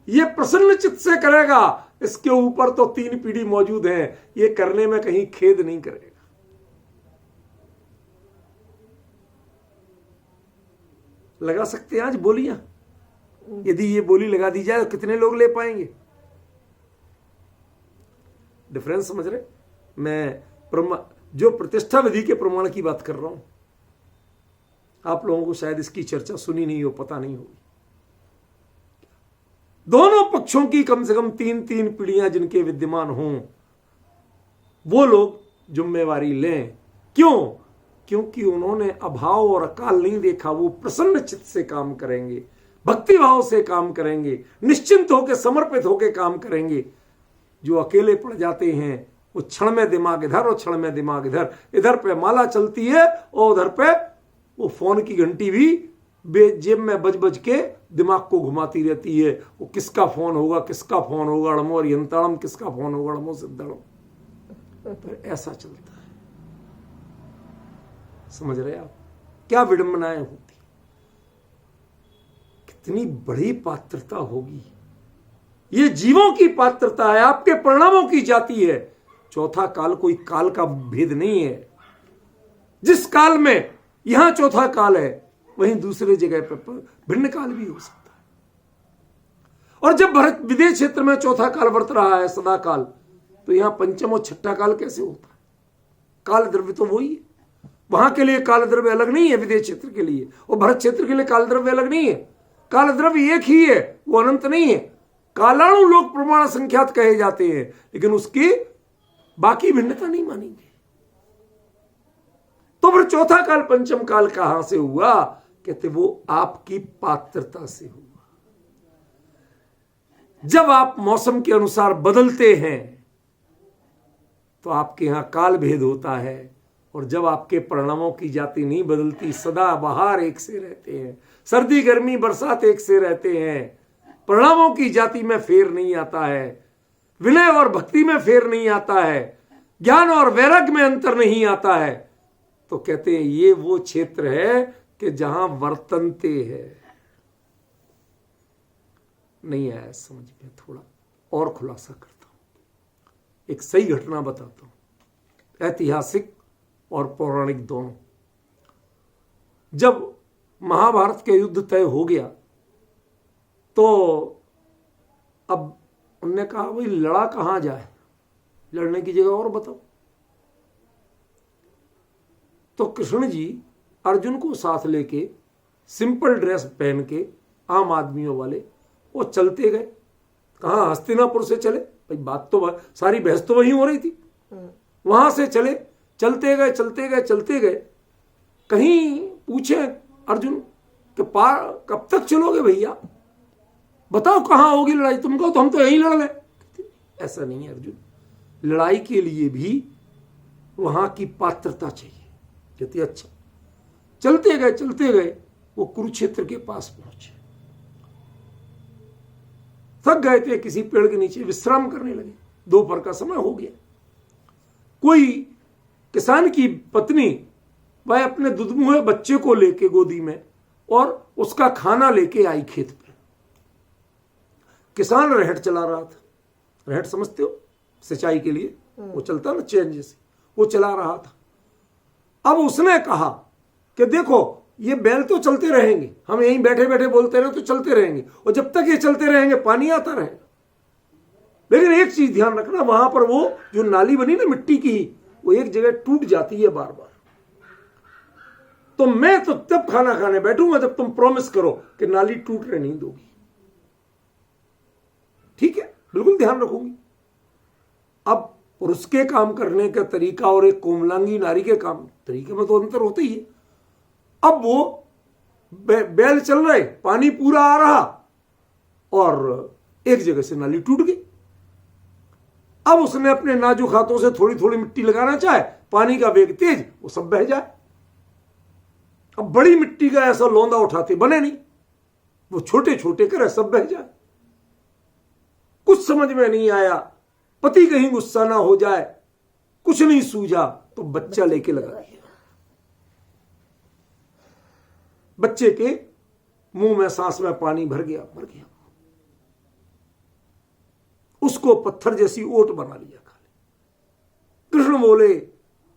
ये प्रसन्न चित्त से करेगा। इसके ऊपर तो 3 पीढ़ी मौजूद है, ये करने में कहीं खेद नहीं करेगा। लगा सकते हैं आज बोलियां? यदि ये बोली लगा दी जाए तो कितने लोग ले पाएंगे? डिफरेंस समझ रहे? मैं जो प्रतिष्ठा विधि के प्रमाण की बात कर रहा हूं, आप लोगों को शायद इसकी चर्चा सुनी नहीं हो, पता नहीं होगी। दोनों पक्षों की कम से कम 3-3 पीढ़ियां जिनके विद्यमान हों, वो लोग जिम्मेवारी लें। क्यों? क्योंकि उन्होंने अभाव और अकाल नहीं देखा। वो प्रसन्न चित्त से काम करेंगे, भक्ति भाव से काम करेंगे, निश्चिंत होकर समर्पित होकर काम करेंगे। जो अकेले पड़ जाते हैं वो क्षण में दिमाग इधर और क्षण में दिमाग इधर, इधर पे माला चलती है और उधर पे वो फोन की घंटी भी जेब में बज बज के दिमाग को घुमाती रहती है। वो किसका फोन होगा, किसका फोन होगा, अड़मो और यंताड़म, किसका फोन होगा, अड़मो सिद्धड़म। तो ऐसा चलता है। समझ रहे आप? क्या विडंबनाएं होती, कितनी बड़ी पात्रता होगी। ये जीवों की पात्रता है, आपके परिणामों की जाती है। चौथा काल कोई काल का भेद नहीं है। जिस काल में यहां चौथा काल है, वहीं दूसरे जगह पर भिन्न काल भी हो सकता है। और जब भारत विदेश क्षेत्र में चौथा काल वर्त रहा है सदा काल, तो यहां पंचम और छठा काल कैसे होता है? काल द्रव्य तो वही है। वहां के लिए काल द्रव्य अलग नहीं है विदेश क्षेत्र के लिए, और भरत क्षेत्र के लिए काल द्रव्य अलग नहीं है। काल द्रव्य एक ही है, वो अनंत नहीं है। कालाणु लोग प्रमाण संख्यात कहे जाते हैं, लेकिन उसकी बाकी भिन्नता नहीं मानेंगे। तो फिर चौथा काल पंचम काल कहां से हुआ? कहते वो आपकी पात्रता से हुआ। जब आप मौसम के अनुसार बदलते हैं तो आपके यहां काल भेद होता है, और जब आपके परिणामों की जाति नहीं बदलती, सदा बहार एक से रहते हैं, सर्दी गर्मी बरसात एक से रहते हैं, परिणामों की जाति में फेर नहीं आता है, विनय और भक्ति में फेर नहीं आता है, ज्ञान और वैराग्य में अंतर नहीं आता है, तो कहते हैं ये वो क्षेत्र है कि जहां वर्तनते है। नहीं आया समझ में? थोड़ा और खुलासा करता हूं। एक सही घटना बताता हूं, ऐतिहासिक और पौराणिक दोनों। जब महाभारत के युद्ध तय हो गया, तो अब उनने कहा भाई लड़ा कहां जाए, लड़ने की जगह और बताओ। तो कृष्ण जी अर्जुन को साथ लेके सिंपल ड्रेस पहन के आम आदमियों वाले वो चलते गए। कहां? हस्तिनापुर से चले। भाई बात तो सारी बहस तो वहीं हो रही थी। वहां से चले, चलते गए चलते गए चलते गए। कहीं पूछे अर्जुन कि पार कब तक चलोगे भैया, बताओ कहां होगी लड़ाई। तुम कहो तो हम तो यहीं लड़ लें। ऐसा नहीं है अर्जुन, लड़ाई के लिए भी वहां की पात्रता चाहिए। कहती अच्छा। चलते गए वो कुरुक्षेत्र के पास पहुंचे। थक गए थे, किसी पेड़ के नीचे विश्राम करने लगे। दोपहर का समय हो गया। कोई किसान की पत्नी वह अपने दुधमुहे बच्चे को लेके गोदी में और उसका खाना लेके आई खेत पे। किसान रहट चला रहा था। रहट समझते हो? सिंचाई के लिए वो चलता ना चैन जैसे, वो चला रहा था। अब उसने कहा कि देखो ये बैल तो चलते रहेंगे, हम यहीं बैठे बैठे बोलते रहे तो चलते रहेंगे, और जब तक ये चलते रहेंगे पानी आता रहेगा। लेकिन एक चीज ध्यान रखना, वहां पर वो जो नाली बनी ना मिट्टी की, वो एक जगह टूट जाती है बार बार। तो मैं तो तब खाना खाने बैठूंगा जब तुम प्रॉमिस करो कि नाली टूटने नहीं दोगी। ठीक है, बिल्कुल ध्यान रखूंगी। अब पुरुष के काम करने का तरीका और एक कोमलांगी नारी के काम तरीके में तो अंतर होता ही है। अब वो बैल चल रहे, पानी पूरा आ रहा और एक जगह से नाली टूट गई। अब उसने अपने नाजुक हाथों से थोड़ी थोड़ी मिट्टी लगाना चाहे, पानी का वेग तेज, वो सब बह जाए। अब बड़ी मिट्टी का ऐसा लौंदा उठाते बने नहीं, वो छोटे छोटे करे सब बह जाए। कुछ समझ में नहीं आया, पति कहीं गुस्सा ना हो जाए, कुछ नहीं सूझा तो बच्चा लेके लगा दिया। बच्चे के मुंह में सांस में पानी भर गया, मर गया। उसको पत्थर जैसी ओट बना लिया खाली। कृष्ण बोले,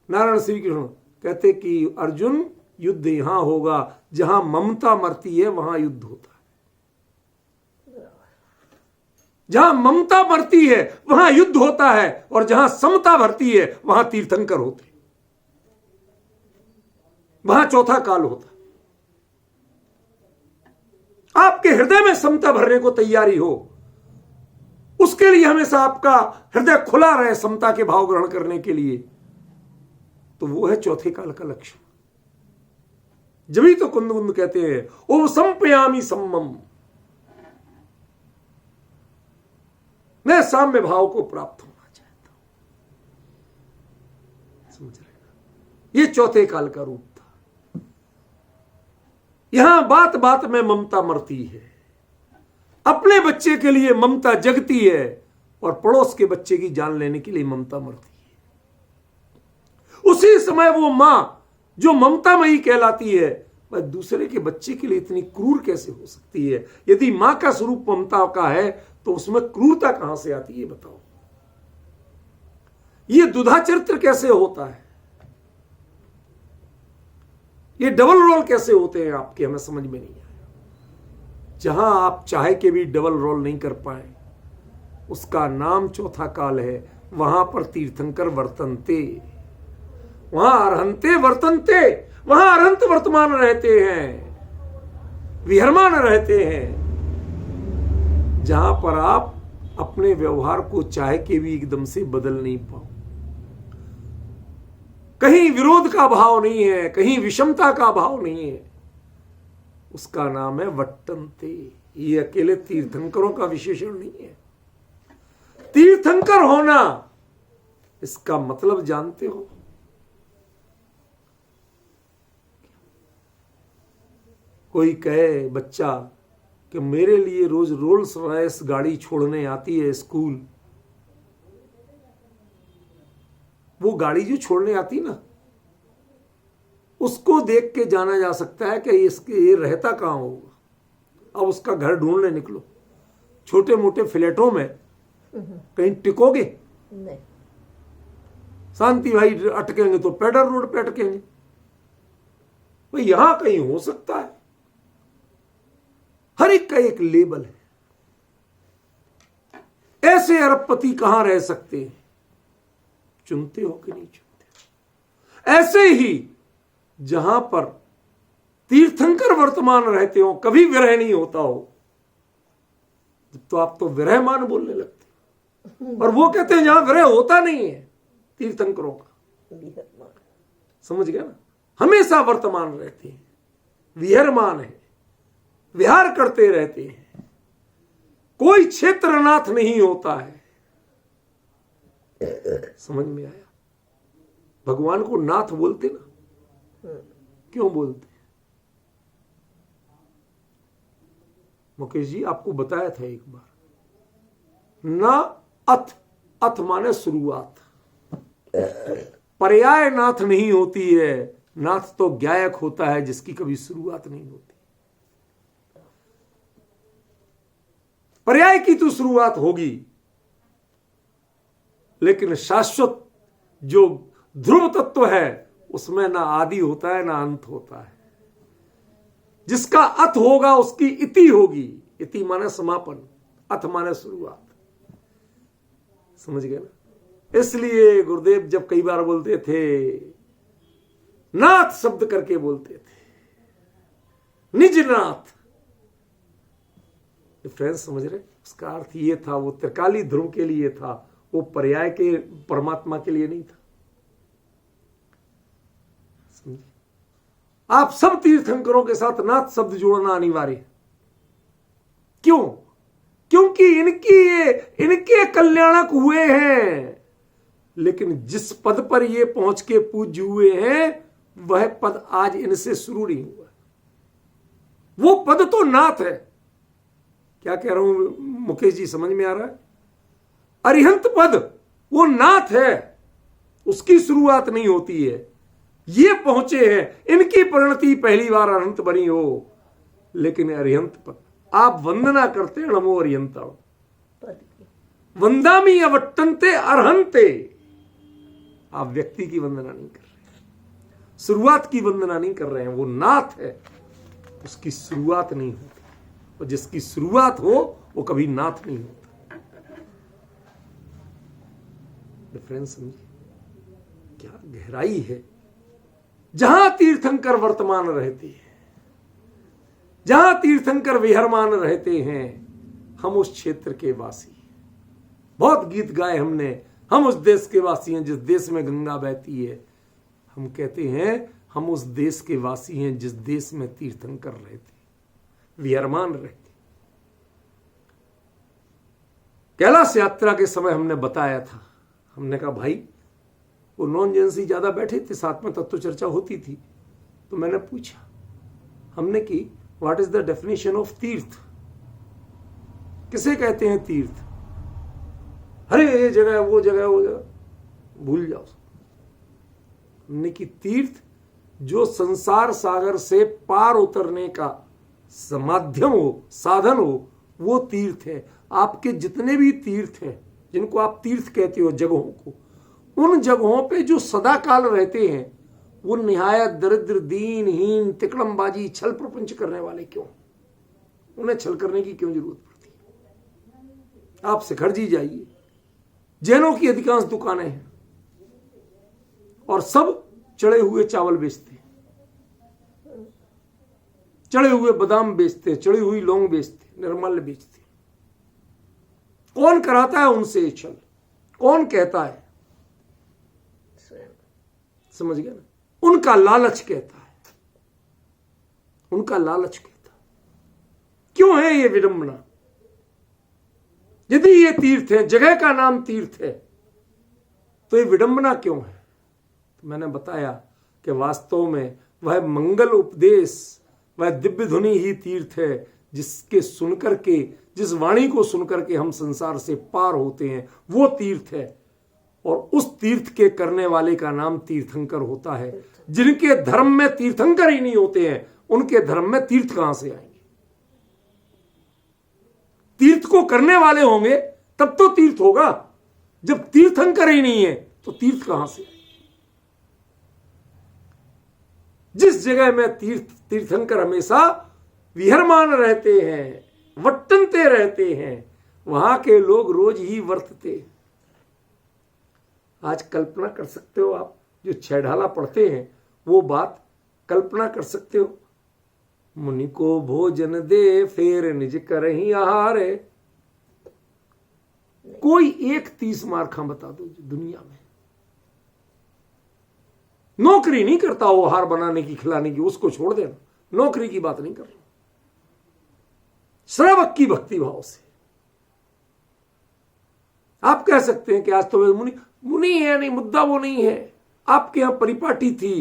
नारायण श्री कृष्ण कहते कि अर्जुन युद्ध यहां होगा जहां ममता मरती है, वहां युद्ध होता है। जहां ममता मरती है वहां युद्ध होता है, और जहां समता भरती है वहां तीर्थंकर होते हैं, वहां चौथा काल होता है। आपके हृदय में समता भरने को तैयारी हो, उसके लिए हमेशा आपका हृदय खुला रहे समता के भाव ग्रहण करने के लिए, तो वो है चौथे काल का लक्षण। जभी तो कुंद कहते हैं ओम संपयामी सम्मम, मैं साम्य भाव को प्राप्त होना चाहता हूं। समझ रहे ना, ये चौथे काल का रूप था। यहां बात बात में ममता मरती है, अपने बच्चे के लिए ममता जगती है, और पड़ोस के बच्चे की जान लेने के लिए ममता मरती है। उसी समय वो मां जो ममतामयी कहलाती है, वह दूसरे के बच्चे के लिए इतनी क्रूर कैसे हो सकती है? यदि मां का स्वरूप ममता का है तो उसमें क्रूरता कहां से आती है बताओ? ये दुधा चरित्र कैसे होता है? ये डबल रोल कैसे होते हैं आपके, हमें समझ में नहीं आया। जहां आप चाहे के भी डबल रोल नहीं कर पाए, उसका नाम चौथा काल है। वहां पर तीर्थंकर वर्तनते, वहां अरहंते वर्तनते, वहां अरहंत वर्तमान रहते हैं, विहरमान रहते हैं। जहां पर आप अपने व्यवहार को चाहे के भी एकदम से बदल नहीं पाओ, कहीं विरोध का भाव नहीं है, कहीं विषमता का भाव नहीं है, उसका नाम है वट्टनते। ये अकेले तीर्थंकरों का विशेषण नहीं है। तीर्थंकर होना, इसका मतलब जानते हो? कोई कहे बच्चा कि मेरे लिए रोज रोल्स रॉयस गाड़ी छोड़ने आती है स्कूल, वो गाड़ी जो छोड़ने आती ना, उसको देख के जाना जा सकता है कि ये रहता कहां होगा। अब उसका घर ढूंढने निकलो, छोटे मोटे फ्लैटों में कहीं टिकोगे नहीं। शांति भाई अटकेंगे तो पेडर रोड पे अटकेंगे, भाई यहां कहीं हो सकता है। हर एक का एक लेबल है। ऐसे अरबपति कहां रह सकते हैं? चुनते हो कि नहीं चुनते? ऐसे ही जहां पर तीर्थंकर वर्तमान रहते हो, कभी विरह नहीं होता हो, तो आप तो विरहमान बोलने लगते हो। और वो कहते हैं जहां विरह होता नहीं है तीर्थंकरों का, समझ गया ना? हमेशा वर्तमान रहते हैं, विहरमान है, विहार करते रहते हैं, कोई क्षेत्रनाथ नहीं होता है। समझ में आया? भगवान को नाथ बोलते ना, क्यों बोलते? मुकेश जी आपको बताया था एक बार, ना अथ, अथ माने शुरुआत, पर्याय नाथ नहीं होती है। नाथ तो ज्ञायक होता है जिसकी कभी शुरुआत नहीं होती। पर्याय की तो शुरुआत होगी, लेकिन शाश्वत जो ध्रुव तत्व है उसमें ना आदि होता है ना अंत होता है। जिसका अथ होगा उसकी इति होगी। इति माने समापन, अथ माने शुरुआत। समझ गए ना? इसलिए गुरुदेव जब कई बार बोलते थे, नाथ शब्द करके बोलते थे, निज नाथ। फ्रेंड्स समझ रहे? उसका अर्थ ये था, वो त्रिकाली ध्रुव के लिए था, वो पर्याय के परमात्मा के लिए नहीं था। समझे? आप सब तीर्थंकरों के साथ नाथ शब्द जोड़ना अनिवार्य है। क्यों? क्योंकि इनके कल्याणक हुए हैं, लेकिन जिस पद पर ये पहुंच के पूज्य हुए हैं वह पद आज इनसे शुरू नहीं हुआ। वो पद तो नाथ है। क्या कह रहा हूं मुकेश जी, समझ में आ रहा है? अरिहंत पद वो नाथ है, उसकी शुरुआत नहीं होती है। ये पहुंचे हैं, इनकी परिणति पहली बार अनंत बनी हो, लेकिन अरिहंत पद आप वंदना करते हैं, नमो अरिहंता, वंदामी अवट्टन्ते अरहंते। आप व्यक्ति की वंदना नहीं कर रहे। शुरुआत की वंदना नहीं कर रहे हैं, वो नाथ है, उसकी शुरुआत नहीं होती, और जिसकी शुरुआत हो वो कभी नाथ नहीं होता। डिफरेंस समझिए, क्या गहराई है। जहां तीर्थंकर वर्तमान रहते हैं, जहां तीर्थंकर विहरमान रहते हैं, हम उस क्षेत्र के वासी। बहुत गीत गाए हमने, हम उस देश के वासी हैं जिस देश में गंगा बहती है। हम कहते हैं हम उस देश के वासी हैं जिस देश में तीर्थंकर रहते, विहरमान रहते। कैलाश यात्रा के समय हमने बताया था, हमने कहा भाई वो नॉन जेंसी ज्यादा बैठे थे, साथ में तत्व चर्चा होती थी, तो मैंने पूछा, हमने की what is the definition of तीर्थ, किसे कहते हैं तीर्थ? अरे ये जगह वो जगह वो जगह, भूल जाओ। हमने की तीर्थ जो संसार सागर से पार उतरने का माध्यम हो, साधन हो, वो तीर्थ है। आपके जितने भी तीर्थ हैं जिनको आप तीर्थ कहते हो जगहों को, उन जगहों पे जो सदा काल रहते हैं वो निहायत दरिद्र, दीनहीन, तिकड़मबाजी, छल प्रपंच करने वाले क्यों? उन्हें छल करने की क्यों जरूरत पड़ती है? आप शिखर जी जाइए, जैनों की अधिकांश दुकानें हैं और सब चढ़े हुए चावल बेचते हैं, चढ़े हुए बादाम बेचते हैं, चढ़ी हुई लौंग बेचते हैं, निर्मल बेचते हैं। कौन कराता है उनसे ये छल? कौन कहता है? समझ गया ना? उनका लालच कहता है, उनका लालच कहता है। क्यों है ये विडंबना? यदि ये तीर्थ है, जगह का नाम तीर्थ है, तो ये विडंबना क्यों है? तो मैंने बताया कि वास्तव में वह मंगल उपदेश, वह दिव्य ध्वनि ही तीर्थ है, जिसके सुनकर के, जिस वाणी को सुनकर के हम संसार से पार होते हैं, वो तीर्थ है। और उस तीर्थ के करने वाले का नाम तीर्थंकर होता है। जिनके धर्म में तीर्थंकर ही नहीं होते हैं, उनके धर्म में तीर्थ कहां से आएंगे? तीर्थ को करने वाले होंगे तब तो तीर्थ होगा। जब तीर्थंकर ही नहीं है तो तीर्थ कहां से आएंगे? जिस जगह में तीर्थंकर हमेशा विहरमान रहते हैं, वट्टनते रहते हैं, वहां के लोग रोज ही वर्तते। आज कल्पना कर सकते हो आप, जो छेढ़ाला पढ़ते हैं वो बात कल्पना कर सकते हो, मुनि को भोजन दे फेर निज करही आहार। कोई एक 30 मार्खा बता दो दुनिया में। नौकरी नहीं करता वो आहार बनाने की, खिलाने की, उसको छोड़ देना, नौकरी की बात नहीं कर रहा। श्रावक की भक्ति भाव से आप कह सकते हैं कि आज तो मुनि है, नहीं, मुद्दा वो नहीं है। आपके यहां परिपाटी थी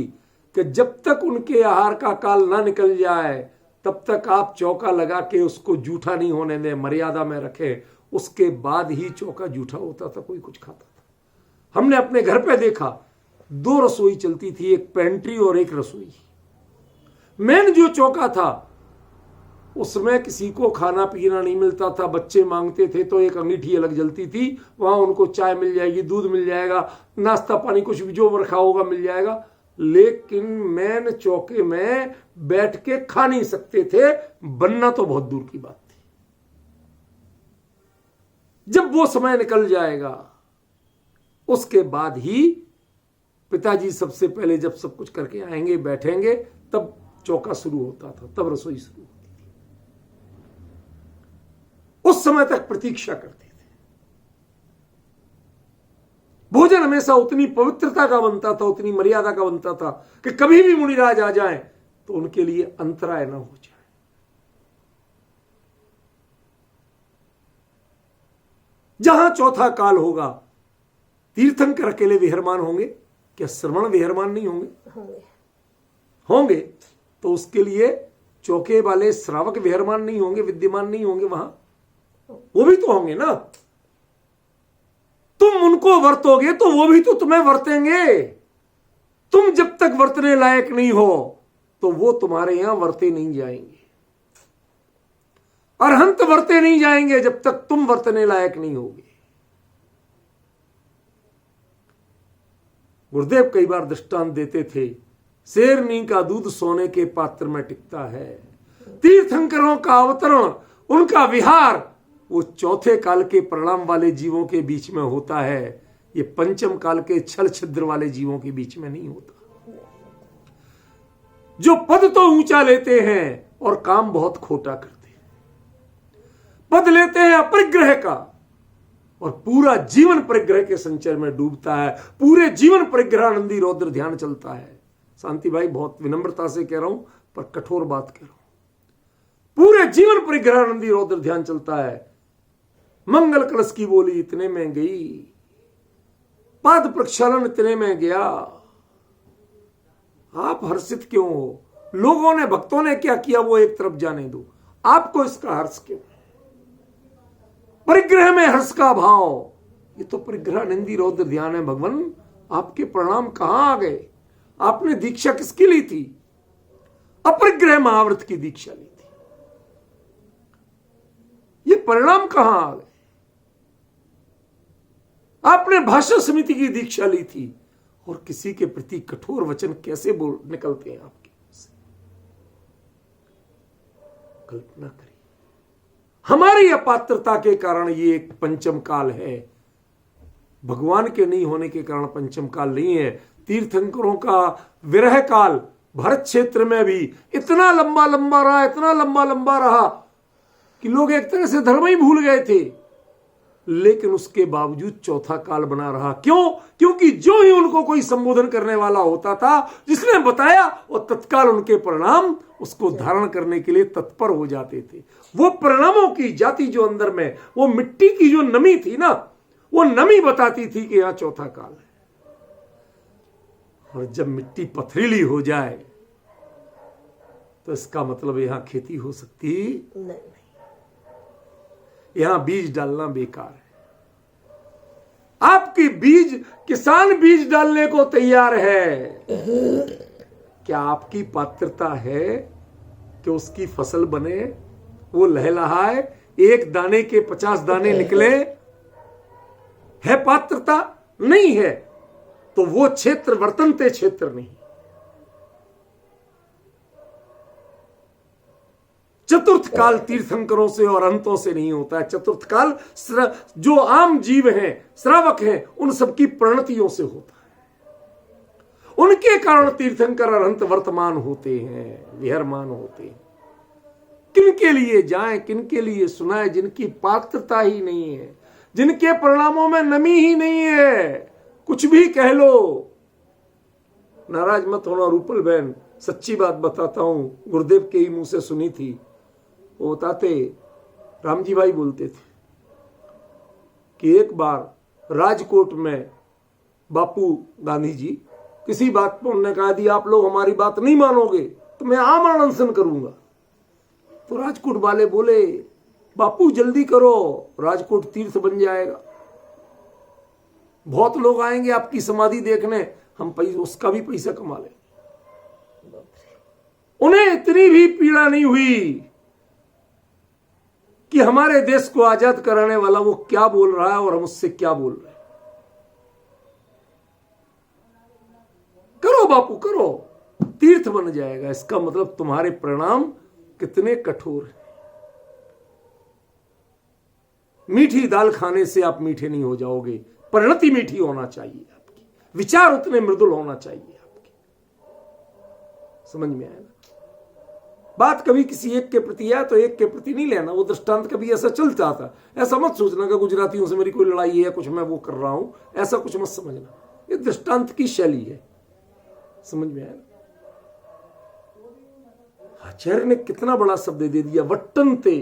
कि जब तक उनके आहार का काल ना निकल जाए तब तक आप चौका लगा के उसको जूठा नहीं होने दें, मर्यादा में रखें। उसके बाद ही चौका जूठा होता था, कोई कुछ खाता था। हमने अपने घर पे देखा 2 रसोई चलती थी, एक पेंट्री और एक रसोई। मेन जो चौका था उसमें किसी को खाना पीना नहीं मिलता था, बच्चे मांगते थे तो एक अंगीठी अलग जलती थी, वहां उनको चाय मिल जाएगी, दूध मिल जाएगा, नाश्ता पानी कुछ भी जो रखा होगा मिल जाएगा। लेकिन मेन चौके में बैठ के खा नहीं सकते थे, बनना तो बहुत दूर की बात थी। जब वो समय निकल जाएगा उसके बाद ही पिताजी सबसे पहले जब सब कुछ करके आएंगे, बैठेंगे, तब चौका शुरू होता था, तब रसोई शुरू होती थी। उस समय तक प्रतीक्षा करते थे। भोजन हमेशा उतनी पवित्रता का बनता था, उतनी मर्यादा का बनता था कि कभी भी मुनिराज आ जाएं तो उनके लिए अंतराय न हो जाए। जहां चौथा काल होगा, तीर्थंकर अकेले विहरमान होंगे क्या? श्रवण विहरमान नहीं होंगे? होंगे तो उसके लिए चौके वाले श्रावक विहरमान नहीं होंगे, विद्यमान नहीं होंगे वहां? वो भी तो होंगे ना। तुम उनको वर्तोगे तो वो भी तो तुम्हें वर्तेंगे। तुम जब तक वर्तने लायक नहीं हो तो वो तुम्हारे यहां वर्ते नहीं जाएंगे। अरहंत वर्ते नहीं जाएंगे जब तक तुम वर्तने लायक नहीं होगे। गुरुदेव कई बार दृष्टांत देते थे, शेरनी का दूध सोने के पात्र में टिकता है। तीर्थंकरों का अवतरण, उनका विहार, वो चौथे काल के परिणाम वाले जीवों के बीच में होता है, ये पंचम काल के छल छिद्र वाले जीवों के बीच में नहीं होता। जो पद तो ऊंचा लेते हैं और काम बहुत खोटा करते हैं। पद लेते हैं अपरिग्रह का और पूरा जीवन परिग्रह के संचय में डूबता है। पूरे जीवन परिग्रहानंदी रौद्र ध्यान चलता है। शांति भाई, बहुत विनम्रता से कह रहा हूं पर कठोर बात कह रहा हूं। पूरे जीवन परिग्रहानंदी रौद्र ध्यान चलता है। मंगल कलश की बोली इतने में गई, पाद प्रक्षालन इतने में गया। आप हर्षित क्यों हो? लोगों ने, भक्तों ने क्या किया वो एक तरफ जाने दो, आपको इसका हर्ष क्यों? परिग्रह में हर्ष का भाव, ये तो परिग्रहानंदी रौद्र ध्यान है। भगवान, आपके परिणाम कहां आ गए? आपने दीक्षा किसकी ली थी? अपरिग्रह महाव्रत की दीक्षा ली थी। ये परिणाम कहां आ गए? आपने भाषा समिति की दीक्षा ली थी और किसी के प्रति कठोर वचन कैसे बोल निकलते हैं आपके मुंह से? कल्पना करिए। हमारी अपात्रता के कारण ये एक पंचम काल है, भगवान के नहीं होने के कारण पंचम काल नहीं है। तीर्थंकरों का विरह काल भारत क्षेत्र में भी इतना लंबा लंबा रहा, इतना लंबा लंबा रहा कि लोग एक तरह से धर्म ही भूल गए थे। लेकिन उसके बावजूद चौथा काल बना रहा। क्यों? क्योंकि जो ही उनको कोई संबोधन करने वाला होता था, जिसने बताया, और तत्काल उनके परिणाम उसको धारण करने के लिए तत्पर हो जाते थे। वो परिणामों की जाति जो अंदर में, वो मिट्टी की जो नमी थी ना, वो नमी बताती थी कि यहां चौथा काल है। और जब मिट्टी पथरीली हो जाए तो इसका मतलब यहां खेती हो सकती नहीं। यहां बीज डालना बेकार है। आपकी बीज, किसान बीज डालने को तैयार है। क्या आपकी पात्रता है कि उसकी फसल बने, वो लहलहाए, एक दाने के 50 दाने निकले? है पात्रता? नहीं है तो वो क्षेत्र वर्तनते क्षेत्र नहीं। चतुर्थ काल तीर्थंकरों से और अंतों से नहीं होता है। चतुर्थ काल जो आम जीव हैं, श्रावक हैं, उन सबकी प्रणतियों से होता है। उनके कारण तीर्थंकर और अंत वर्तमान होते हैं, विहरमान होते हैं। किनके लिए जाएं, किनके लिए सुनाएं? जिनकी पात्रता ही नहीं है, जिनके परिणामों में नमी ही नहीं है। कुछ भी कह लो, नाराज मत होना रूपल बहन, सच्ची बात बताता हूं, गुरुदेव के ही मुंह से सुनी थी। वो बताते, रामजी भाई बोलते थे कि एक बार राजकोट में बापू गांधी जी किसी बात पर उन्होंने कहा दी, आप लोग हमारी बात नहीं मानोगे तो मैं आमरण अनशन करूंगा। तो राजकोट वाले बोले, बापू जल्दी करो, राजकोट तीर्थ बन जाएगा, बहुत लोग आएंगे आपकी समाधि देखने, हम उसका भी पैसा कमा लेंगे। उन्हें इतनी भी पीड़ा नहीं हुई कि हमारे देश को आजाद कराने वाला वो क्या बोल रहा है और हम उससे क्या बोल रहे हैं। करो बापू करो, तीर्थ बन जाएगा। इसका मतलब तुम्हारे परिणाम कितने कठोर हैं। मीठी दाल खाने से आप मीठे नहीं हो जाओगे। परिणति मीठी होना चाहिए आपकी, विचार उतने मृदुल होना चाहिए आपके। समझ में आया ना बात? कभी किसी एक के प्रति है तो एक के प्रति नहीं लेना। वो दृष्टांत कभी ऐसा चलता था, ऐसा मत सोचना कि गुजरातियों से मेरी कोई लड़ाई है, कुछ मैं वो कर रहा हूं, ऐसा कुछ मत समझना। ये दृष्टांत की शैली है। समझ में आया ना? आचार्य ने कितना बड़ा शब्द दे दिया, वट्टनते।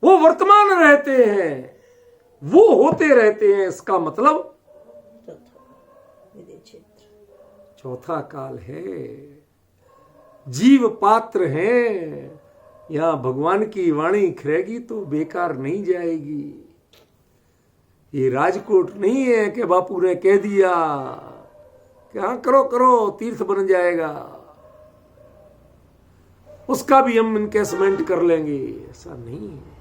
वो वर्तमान रहते हैं, वो होते रहते हैं। इसका मतलब चौथा काल है। जीव पात्र हैं, यहां भगवान की वाणी खरेगी तो बेकार नहीं जाएगी। ये राजकोट नहीं है कि बापू ने कह दिया कि हाँ करो करो तीर्थ बन जाएगा, उसका भी हम इनकेसमेंट कर लेंगे। ऐसा नहीं है।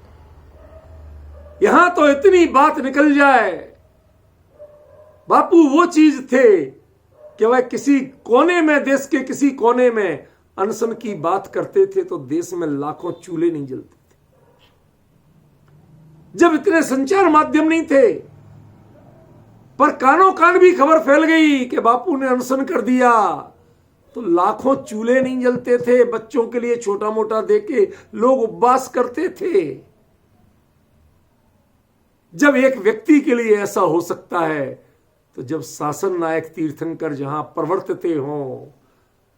यहां तो इतनी बात निकल जाए, बापू वो चीज थे कि वह किसी कोने में, देश के किसी कोने में अनशन की बात करते थे तो देश में लाखों चूल्हे नहीं जलते थे। जब इतने संचार माध्यम नहीं थे, पर कानों कान भी खबर फैल गई कि बापू ने अनशन कर दिया, तो लाखों चूल्हे नहीं जलते थे। बच्चों के लिए छोटा मोटा देके लोग उपवास करते थे। जब एक व्यक्ति के लिए ऐसा हो सकता है, तो जब शासन नायक तीर्थंकर जहां प्रवर्तते हों,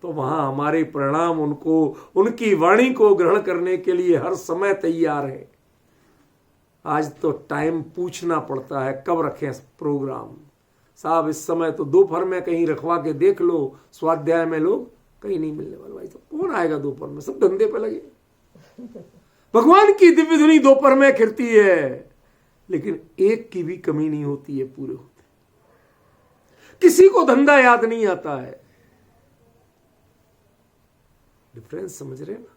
तो वहां हमारे प्रणाम उनको, उनकी वाणी को ग्रहण करने के लिए हर समय तैयार है। आज तो टाइम पूछना पड़ता है कब रखें प्रोग्राम। साहब इस समय तो दोपहर में कहीं रखवा के देख लो, स्वाध्याय में लोग कहीं नहीं मिलने वाले। भाई तो कौन आएगा दोपहर में, सब धंधे पे लगे। भगवान की दिव्य धुनी दोपहर में खिरती है, लेकिन एक की भी कमी नहीं होती है, पूरे होते। किसी को धंधा याद नहीं आता है। डिफरेंस समझ रहे ना?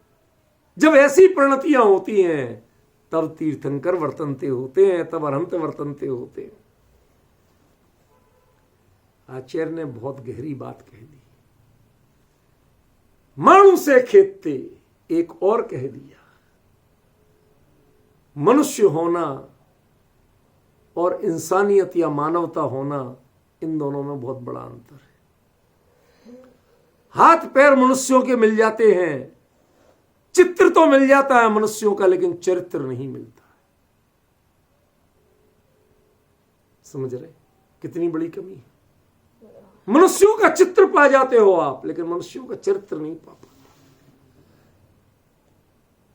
जब ऐसी परिणतियां होती हैं तब तीर्थंकर वर्तनते होते हैं, तब अरहंत वर्तनते होते हैं। आचार्य ने बहुत गहरी बात कह दी। मानु से खेतते एक और कह दिया। मनुष्य होना और इंसानियत या मानवता होना, इन दोनों में बहुत बड़ा अंतर है। हाथ पैर मनुष्यों के मिल जाते हैं, चित्र तो मिल जाता है मनुष्यों का, लेकिन चरित्र नहीं मिलता। समझ रहे कितनी बड़ी कमी है? मनुष्यों का चित्र पा जाते हो आप, लेकिन मनुष्यों का चरित्र नहीं पा पाते।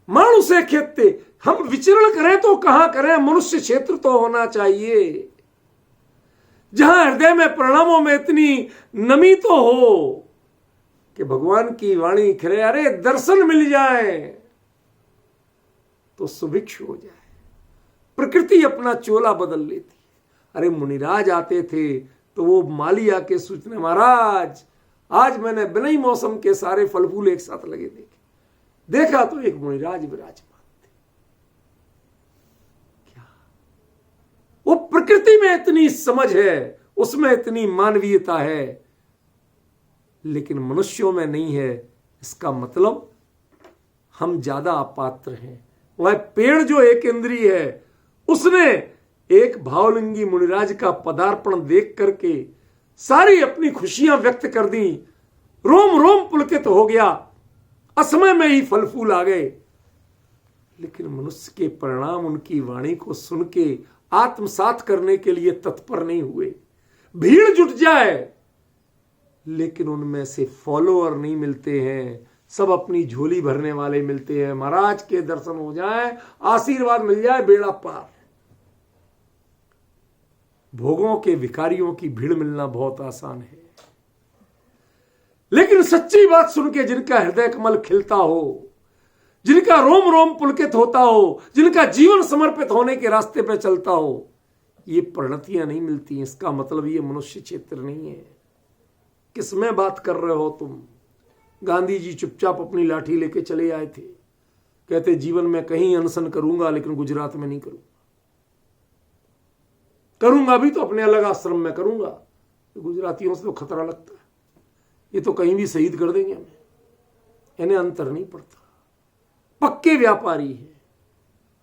मानु से खेतते, हम विचरण करें तो कहां करें? मनुष्य क्षेत्र तो होना चाहिए जहां हृदय में, प्रणामों में इतनी नमी तो हो कि भगवान की वाणी खिले। अरे दर्शन मिल जाए तो सुभिक्ष हो जाए। प्रकृति अपना चोला बदल लेती है। अरे मुनिराज आते थे तो वो माली आके सूचने, महाराज आज मैंने बिना ही मौसम के सारे फल फूल एक साथ लगे देखे। देखा तो एक मुनिराज विराजमान थे। क्या वो प्रकृति में इतनी समझ है, उसमें इतनी मानवीयता है, लेकिन मनुष्यों में नहीं है। इसका मतलब हम ज्यादा अपात्र हैं। वह पेड़ जो एक इंद्रिय है, उसने एक भावलिंगी मुनिराज का पदार्पण देख करके सारी अपनी खुशियां व्यक्त कर दी। रोम रोम पुलकित हो गया, असमय में ही फल फूल आ गए। लेकिन मनुष्य के परिणाम उनकी वाणी को सुन के आत्मसात करने के लिए तत्पर नहीं हुए। भीड़ जुट जाए, लेकिन उनमें से फॉलोअर नहीं मिलते हैं। सब अपनी झोली भरने वाले मिलते हैं। महाराज के दर्शन हो जाए, आशीर्वाद मिल जाए, बेड़ा पार। भोगों के भिखारियों की भीड़ मिलना बहुत आसान है, लेकिन सच्ची बात सुन के जिनका हृदय कमल खिलता हो, जिनका रोम रोम पुलकित होता हो, जिनका जीवन समर्पित होने के रास्ते पे चलता हो, ये परिणतियां नहीं मिलती। इसका मतलब ये मनुष्य क्षेत्र नहीं है। किसमें बात कर रहे हो तुम? गांधी जी चुपचाप अपनी लाठी लेके चले आए थे, कहते जीवन में कहीं अनशन करूंगा, लेकिन गुजरात में नहीं करूंगा। करूंगा भी तो अपने अलग आश्रम में करूंगा। गुजरातियों से तो खतरा लगता है, ये तो कहीं भी शहीद कर देंगे हमें। इन्हें अंतर नहीं पड़ता, पक्के व्यापारी है।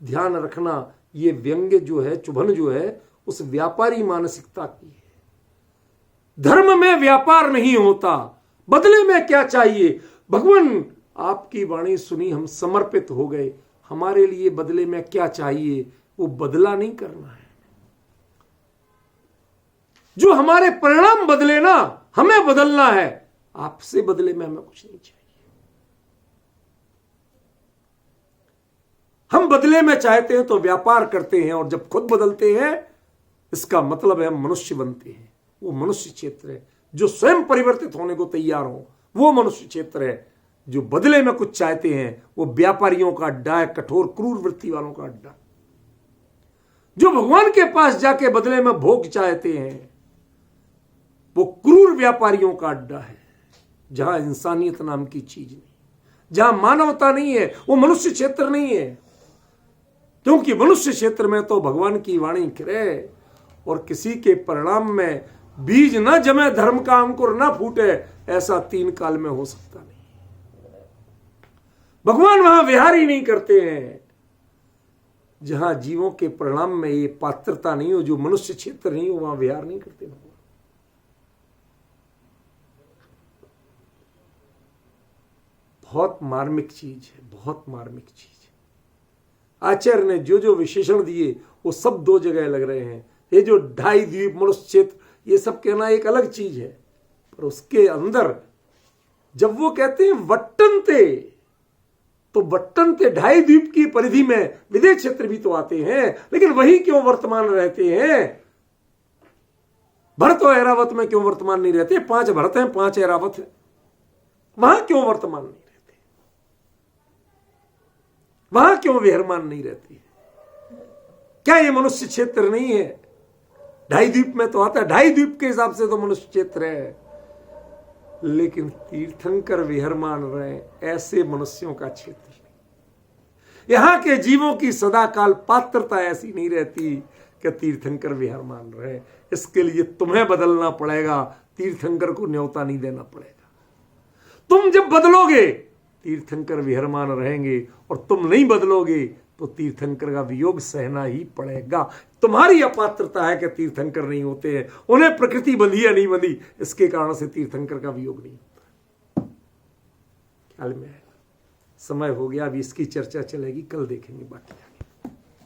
ध्यान रखना, ये व्यंग्य जो है, चुभन जो है, उस व्यापारी मानसिकता की है। धर्म में व्यापार नहीं होता। बदले में क्या चाहिए? भगवान आपकी वाणी सुनी, हम समर्पित हो गए, हमारे लिए बदले में क्या चाहिए? वो बदला नहीं करना है। जो हमारे परिणाम बदले ना, हमें बदलना है। आपसे बदले में हमें कुछ नहीं चाहिए। हम बदले में चाहते हैं तो व्यापार करते हैं, और जब खुद बदलते हैं, इसका मतलब है हम मनुष्य बनते हैं। वो मनुष्य क्षेत्र है। जो स्वयं परिवर्तित होने को तैयार हो, वो मनुष्य क्षेत्र है। जो बदले में कुछ चाहते हैं, वो व्यापारियों का अड्डा है, कठोर क्रूर वृत्ति वालों का अड्डा। जो भगवान के पास जाके बदले में भोग चाहते हैं, वो क्रूर व्यापारियों का अड्डा है, जहां इंसानियत नाम की चीज नहीं, जहां मानवता नहीं है। वो मनुष्य क्षेत्र नहीं है, क्योंकि मनुष्य क्षेत्र में तो भगवान की वाणी खिले, और किसी के परिणाम में बीज न जमे धर्म का अंकुर न फूटे, ऐसा 3 काल में हो सकता नहीं। भगवान वहां विहार ही नहीं करते हैं जहां जीवों के परिणाम में ये पात्रता नहीं हो, जो मनुष्य क्षेत्र नहीं हो, वहां विहार नहीं करते भगवान। बहुत मार्मिक चीज है, बहुत मार्मिक चीज है। आचार्य ने जो जो विशेषण दिए वो सब 2 जगह लग रहे हैं। ये जो 2.5 द्वीप मनुष्य क्षेत्र, ये सब कहना एक अलग चीज है, पर उसके अंदर जब वो कहते हैं वट्टनते, तो वट्टनते 2.5 द्वीप की परिधि में विदेश क्षेत्र भी तो आते हैं, लेकिन वही क्यों वर्तमान रहते हैं? भरत और ऐरावत में क्यों वर्तमान नहीं रहते? 5 भरत हैं, 5 ऐरावत हैं, वहां क्यों वर्तमान नहीं रहते? वहां क्यों विहरमान नहीं रहती है? क्या ये मनुष्य क्षेत्र नहीं है? 2.5 द्वीप में तो आता है, 2.5 द्वीप के हिसाब से तो मनुष्य क्षेत्र है, लेकिन तीर्थंकर विहरमान रहे, ऐसे मनुष्यों का क्षेत्र नहीं। यहां के जीवों की सदाकाल पात्रता ऐसी नहीं रहती कि तीर्थंकर विहरमान रहे। इसके लिए तुम्हें बदलना पड़ेगा, तीर्थंकर को न्योता नहीं देना पड़ेगा। तुम जब बदलोगे तीर्थंकर विहरमान रहेंगे, और तुम नहीं बदलोगे तो तीर्थंकर का वियोग सहना ही पड़ेगा। तुम्हारी अपात्रता है कि तीर्थंकर नहीं होते हैं, उन्हें प्रकृति बंधी या नहीं बंधी, इसके कारण से तीर्थंकर का वियोग नहीं होता। ख्याल में आएगा? समय हो गया, अभी इसकी चर्चा चलेगी, कल देखेंगे बाकी।